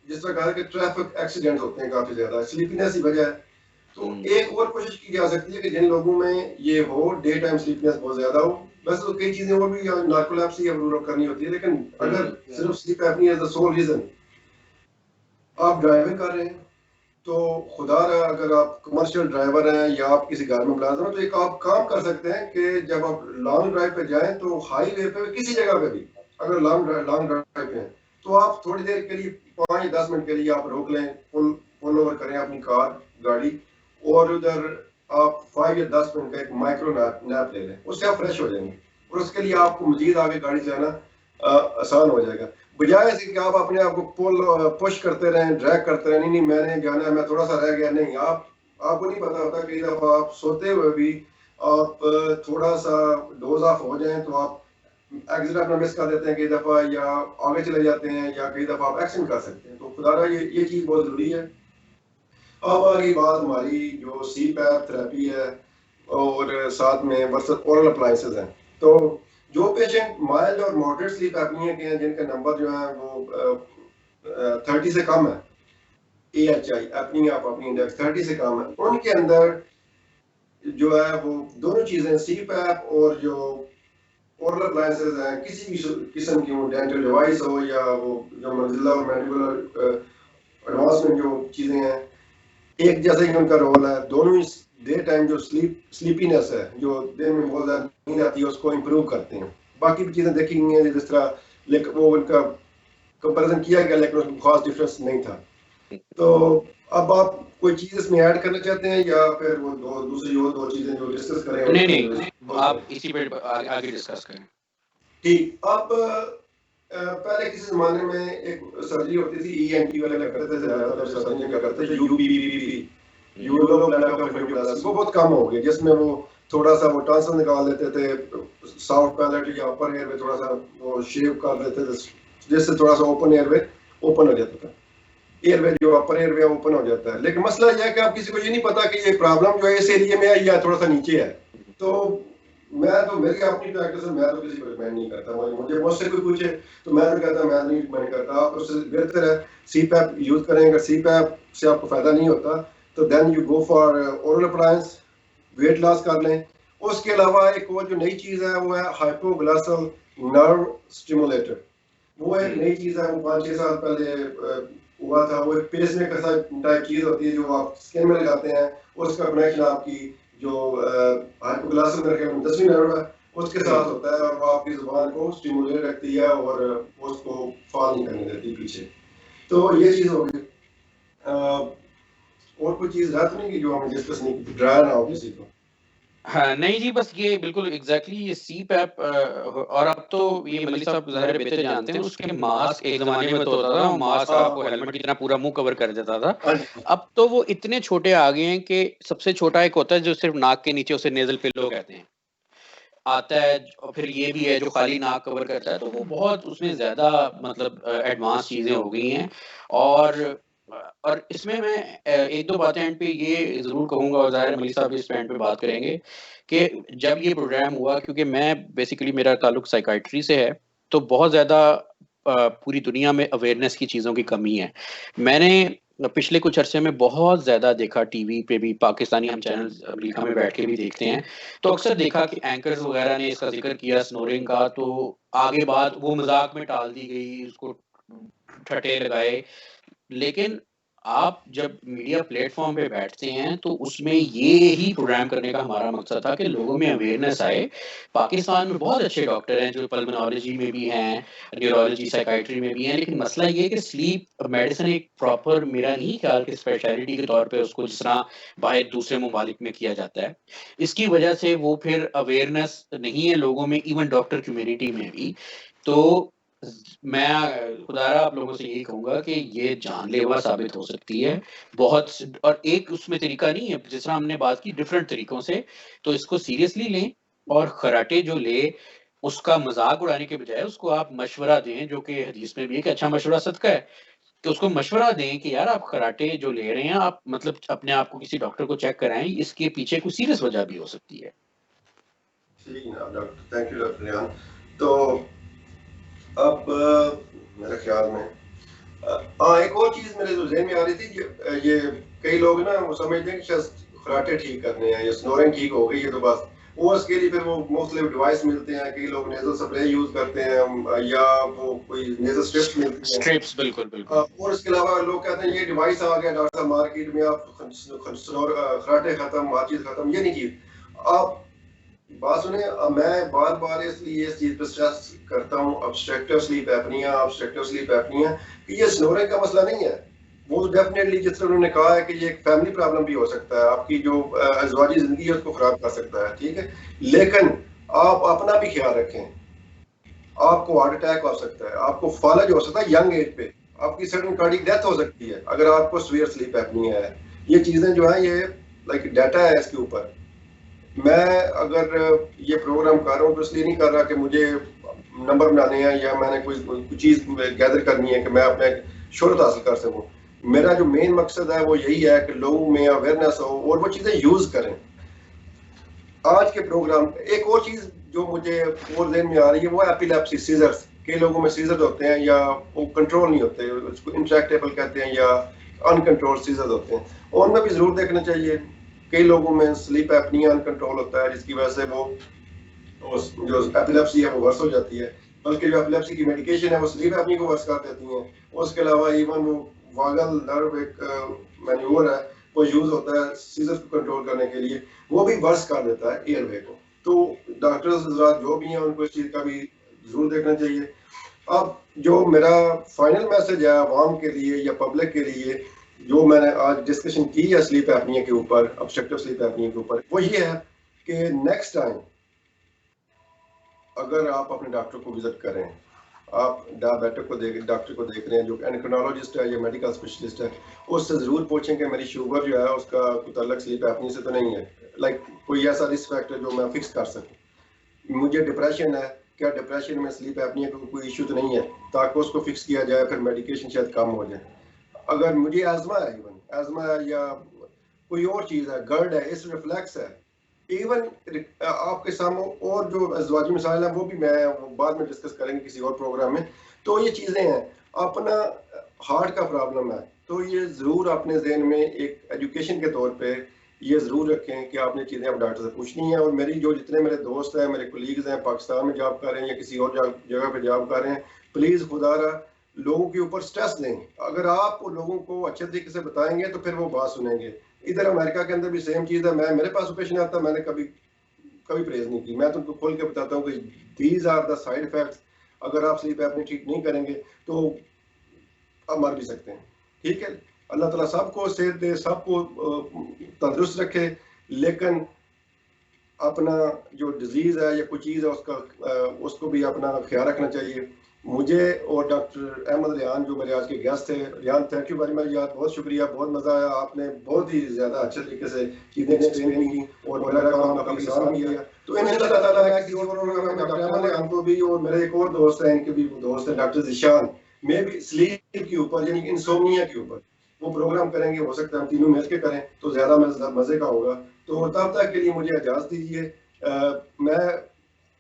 जिस तरह कहा कि ट्रैफिक एक्सीडेंट होते हैं काफी ज्यादा, स्लीपीनेस की वजह है, तो एक और कोशिश की जा सकती है कि जिन लोगों में ये हो डे टाइम स्लीपनेस बहुत ज्यादा हो बस तो कई चीजें और भी नार्कोलेप्सी अब रूल करनी होती है, लेकिन अगर सिर्फ sleep apnoea as the sole reason आप ड्राइविंग कर रहे हैं, तो खुदा रहा अगर आप कमर्शियल ड्राइवर हैं या आप किसी घर में मुलाजिम हैं, तो एक आप काम कर सकते हैं कि जब आप लॉन्ग ड्राइव पे जाएं तो हाईवे पे किसी जगह पे भी अगर लॉन्ग ड्राइव पे हैं तो आप थोड़ी देर के लिए 5 या 10 मिनट के लिए आप रोक लें, पुल ओवर करें अपनी कार गाड़ी, और उधर आप 5 या 10 मिनट का एक माइक्रो नैप ले लें, उससे आप फ्रेश हो जाएंगे और उसके लिए आपको मजीद आगे गाड़ी चलाना आसान हो जाएगा। बजाय ऐसे कि आप अपने आप को पुश करते रहें, ड्रैग करते रहें, नहीं मैंने जाना है, मैं थोड़ा सा रह गया, नहीं, आपको नहीं पता होता कई दफ़ा आप सोते हुए भी आप थोड़ा सा डोज ऑफ हो जाएं तो आप एग्जिट अपना मिस कर देते हैं कई दफ़ा, या आगे चले जाते हैं, या कई दफ़ा आप एक्सीडेंट कर सकते हैं। तो खुदारा ये चीज़ बहुत ज़रूरी है। अब आ गई बात हमारी जो CPAP थेरेपी है और साथ में वर्सेस ओरल अप्लायंसेस हैं। तो जो पेशेंट माइल्ड और मॉडरेट स्लीप एपनिया के हैं, जिनका नंबर जो है वो 30 से कम है, AHI एपनिया ऑफ अपनी इंडेक्स 30 से कम है, उनके अंदर जो है वो दोनों चीजें CPAP और जो ओरल अप्लायंसेस हैं, किसी भी किस्म की वो डेंटल डिवाइस हो या वो जो मंजिला और मैंडिबुलर एडवांसमेंट जो चीजें हैं, एक जैसे ही उनका रोल है। दोनों इस डे टाइम जो स्लीपीनेस है, जो दिन में बहुत ज्यादा नींद आती है, उसको इम्प्रूव करते हैं। बाकी भी चीजें देखी गई हैं जिस तरह, लेकिन वो उनका कंपैरिजन किया गया, लेकिन उसमें खास डिफरेंस नहीं था। तो अब आप कोई चीज इसमें ऐड करना चाहते हैं या फिर वो दूसरी और दो चीजें जो डिस्कस करें? नहीं, आप इसी पे आगे डिस्कस करें। ठीक। अब पहले किसी जमाने में एक सर्जरी होती थी, ENT वाले करते थे, ज्यादातर सर्जन क्या करते थे, UBB, वो बहुत कम हो गए, जिसमें वो थोड़ा सा वो टॉन्सिल निकाल देते थे, साउथ पैलेट या अपर एयरवे थोड़ा सा वो शेव कर देते थे, जिससे थोड़ा सा ओपन एयरवे ओपन हो जाता था, एयरवे जो अपर एयरवे ओपन हो जाता है। लेकिन मसला यह है कि आप किसी को ये नहीं पता कि ये प्रॉब्लम जो है इस एरिया में है या थोड़ा सा नीचे है। तो मैं तो मेरी अपनी प्रैक्टिस है, मैं तो किसी को रिकमेंड नहीं करता। मुझे मुझसे कोई पूछे तो मैं तो कहता मैं नहीं रिकमेंड करता। आप उससे बेहतर है CPAP यूज करें। अगर CPAP से आपको फायदा नहीं होता तो then you go for oral appliance, weight loss कर लें। उसके अलावा एक और जो नई चीज़ है वो है हाइपोग्लासल नर्व स्टिमुलेटर। वो एक नई चीज़ है, वो 5-6 साल पहले हुआ था। वो एक पेसमेकर टाइप चीज़ होती है जो आप स्किन में लगाते हैं, उसका कनेक्शन आपकी जो हाइपोग्लासल नर्व के 10वीं नर्व है उसके साथ होता है, और वो आपकी जुबान को स्टिमुलेट रखती है और उसको फॉल नहीं करने देती पीछे। तो ये चीज़ हो गई। और कोई चीज़ है तो नहीं कि जो हमें डिस्कस नहीं की, ड्राई ना हो किसी को? हाँ, नहीं जी, बस ये बिल्कुल एग्जैक्टली ये CPAP और अब तो ये मलिक साहब ज़ाहिर बेहतर जानते हैं, उसके मास्क एक ज़माने में तो होता था, मास्क आपको हेलमेट की तरह पूरा मुंह कवर कर देता था। अब तो वो इतने छोटे आ गए हैं कि सबसे छोटा एक होता है जो सिर्फ नाक के नीचे, उसे नेजल पिलो कहते हैं, आता है। और फिर ये भी है जो खाली नाक कवर करता है, तो वो बहुत उसमें ज़्यादा मतलब एडवांस चीज़ें हो गई हैं। और इसमें मैं एक दो बातें एंड पे ये ज़रूर कहूँगा, और ज़ाहिर है मलिक साहब इस पॉइंट पे बात करेंगे कि जब ये प्रोग्राम हुआ, क्योंकि मैं बेसिकली मेरा ताल्लुक साइकियाट्री से है, तो बहुत ज़्यादा पूरी दुनिया में अवेयरनेस की चीज़ों की कमी है। मैंने पिछले कुछ अरसे में बहुत ज़्यादा देखा, टीवी पे भी, पाकिस्तानी हम चैनल्स अमेरिका में बैठ के भी देखते हैं, तो अक्सर देखा कि एंकर्स वगैरह ने इसका ज़िक्र किया स्नोरिंग का, तो आगे बात वो मज़ाक में टाल दी गई, उसको ठट्टे लगाए। लेकिन आप जब मीडिया प्लेटफ़ॉर्म पे बैठते हैं, तो उसमें ये ही प्रोग्राम करने का हमारा मकसद था कि लोगों में अवेयरनेस आए। पाकिस्तान में बहुत अच्छे डॉक्टर हैं जो पल्मोनोलॉजी में भी हैं, न्यूरोलॉजी, साइकियाट्री में भी हैं, लेकिन मसला ये है कि स्लीप मेडिसिन एक प्रॉपर, मेरा नहीं ख्याल कि स्पेशलिटी के तौर पे उसको जिस तरह बाहर दूसरे ममालिक में किया जाता है। इसकी वजह से वो फिर अवेयरनेस नहीं है लोगों में, इवन डॉक्टर कम्युनिटी में भी। तो मैं खुदारा आप लोगों से यही कहूँगा कि ये जानलेवा साबित हो सकती है बहुत और एक उसमें तरीका नहीं है, जिस तरह हमने बात की डिफरेंट तरीकों से, तो इसको सीरियसली लें और खराटे जो ले, उसका मजाक उड़ाने के बजाय उसको आप मशवरा दें, जो कि हदीस में भी है कि अच्छा मशवरा सदका है, कि उसको मशवरा दें कि यार आप खराटे जो ले रहे हैं, आप मतलब अपने आप को किसी डॉक्टर को चेक कराएं, इसके पीछे कोई सीरियस वजह भी हो सकती है। ठीक है doctor, thank you doctor Riyan. तो अब मेरे ख्याल में एक और चीज़ मेरे जो ज़हन में आ रही थी, ये कई लोग ना वो समझते हैं कि शायद खराटे ठीक करने हैं या स्नोरिंग ठीक हो गई है तो बस ओएस के लिए फिर वो मोस्टली डिवाइस मिलते हैं, कई लोग नेजल स्प्रे यूज करते हैं या वो कोई नेजल स्ट्रिप्स मिलती हैं। स्ट्रिप्स, बिल्कुल बिल्कुल। और इसके अलावा लोग कहते हैं ये डिवाइस आ गया डॉक्टर साहब मार्केट में, आप खराटे खत्म, हर चीज खत्म, ये नहीं चीज। आप बात सुने, मैं बार बार इसलिए इस चीज पे स्ट्रेस करता हूँ, ऑब्स्ट्रक्टिव स्लीप एपनिया, कि ये स्नोरिंग का मसला नहीं है। वो तो डेफिनेटली जिस तरह उन्होंने कहा है कि ये एक फैमिली प्रॉब्लम भी हो सकता है, आपकी जो अज़वाजी जिंदगी है उसको खराब कर सकता है, ठीक है, लेकिन आप अपना भी ख्याल रखें। आपको हार्ट अटैक हो सकता है, आपको फालज हो सकता है यंग एज पे, आपकी सडन कार्डियक डेथ हो सकती है अगर आपको सीवियर स्लीप एपनिया है। ये चीजें जो है, ये लाइक डाटा है इसके ऊपर। मैं अगर ये प्रोग्राम कर रहा हूँ तो इसलिए नहीं कर रहा कि मुझे नंबर बनाने हैं या मैंने कोई चीज गैदर करनी है कि मैं अपने शोहरत हासिल कर सकूं। मेरा जो मेन मकसद है वो यही है कि लोगों में अवेयरनेस हो और वो चीजें यूज करें। आज के प्रोग्राम एक और चीज जो मुझे और ज़हन में आ रही है वो एपिलेप्सी, सीजर्स। कई लोगों में सीजर्स होते हैं या वो कंट्रोल नहीं होते, उसको इंट्रैक्टेबल कहते हैं या अनकंट्रोल्ड सीजर्स होते हैं, उनमें भी जरूर देखना चाहिए। कई लोगों में स्लीप एपनिया अनकंट्रोल होता है जिसकी वजह से वो जो एपिलेप्सी है वो वर्स हो जाती है, बल्कि जो एपिलेप्सी की मेडिकेशन है वो स्लीप एपनिया को वर्स कर देती है। उसके अलावा इवन वो वागल नर्व एक मैन्यूवर है वो यूज होता है सीजर्स को कंट्रोल करने के लिए, वो भी वर्स कर देता है एयरवे को। तो डॉक्टर्स जो भी हैं उनको इस चीज का भी जरूर देखना चाहिए। अब जो मेरा फाइनल मैसेज है आवाम के लिए या पब्लिक के लिए जो मैंने आज डिस्कशन की है स्लीप एपनिया के ऊपर, ऑब्स्ट्रक्टिव स्लीप एपनिया के ऊपर, वो ये है कि नेक्स्ट टाइम अगर आप अपने डॉक्टर को विजिट करें, आप डायबिटिक को डॉक्टर को देख रहे हैं जो एंडोक्रिनोलॉजिस्ट है या मेडिकल स्पेशलिस्ट है, उससे जरूर पूछें कि मेरी शुगर जो है उसका कोई ताल्लुक स्लीप एपनिया से तो नहीं है, लाइक कोई ऐसा रिस्क फैक्टर जो मैं फिक्स कर सकूं। मुझे डिप्रेशन है, क्या डिप्रेशन में स्लीप एपनिया का कोई इशू तो नहीं है, ताकि उसको फिक्स किया जाए, फिर मेडिकेशन शायद कम हो जाए। अगर मुझे एजमा है, इवन एजमा है या कोई और चीज़ है, गर्ड है, इस रिफ्लेक्स है, इवन आपके सामने और जो अज़वाजी मिसाइल है वो भी मैं बाद में डिस्कस करेंगे किसी और प्रोग्राम में। तो ये चीज़ें हैं, अपना हार्ट का प्रॉब्लम है तो ये ज़रूर अपने जहन में एक एजुकेशन के तौर पे ये ज़रूर रखें कि आपने चीज़ें आप डॉक्टर से पूछनी है। और मेरी जो जितने मेरे दोस्त हैं, मेरे कोलीग्स हैं, पाकिस्तान में जॉब कर रहे हैं या किसी और जगह पे जॉब कर रहे हैं, प्लीज़ खुदारा लोगों के ऊपर स्ट्रेस दें। अगर आप लोगों को अच्छे तरीके से बताएंगे तो फिर वो बात सुनेंगे। इधर अमेरिका के अंदर भी सेम चीज़ है, मेरे पास पेशेंट आता, मैंने कभी प्रेज नहीं की, मैं तुमको खोल के बताता हूँ कि these are the side effects. अगर आप स्लीप एपनिया ठीक नहीं करेंगे तो आप मर भी सकते हैं, ठीक है। अल्लाह ताला सबको सेहत दे, सबको तंदुरुस्त रखे, लेकिन अपना जो डिजीज है या कोई चीज़ है उसको भी अपना ख्याल रखना चाहिए। मुझे और डॉक्टर अहमद रियान जो मेरे आज के गेस्ट थे, Riyan thank you very much यार, बहुत शुक्रिया, बहुत मजा आया, आपने बहुत ही ज्यादा अच्छे तरीके से चीजें एक्सप्लेन की और मेरा काम काफी आसान किया। तो इंशाल्लाह ताला मैं किसी और प्रोग्राम में डॉक्टर अहमद रियान को भी और मेरे एक और दोस्त हैं, इनके भी दोस्त हैं डॉक्टर जिशान, मैं भी स्लीप के ऊपर यानी इंसोम्निया के ऊपर वो प्रोग्राम करेंगे। हो सकता है हम तीनों मिलकर करें तो ज्यादा मजे का होगा। तो तब तक के लिए मुझे इजाजत दीजिए। मैं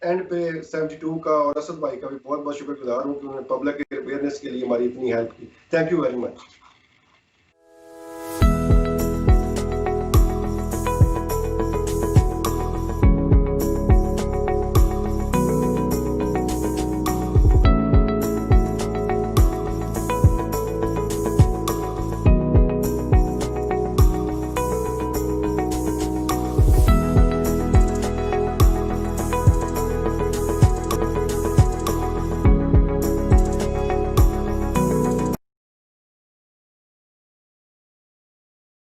एंड पे 72 का और असद भाई का भी बहुत बहुत शुक्रगुजार हूँ कि उन्होंने पब्लिक अवेयरनेस के लिए हमारी इतनी हेल्प की। Thank you very much.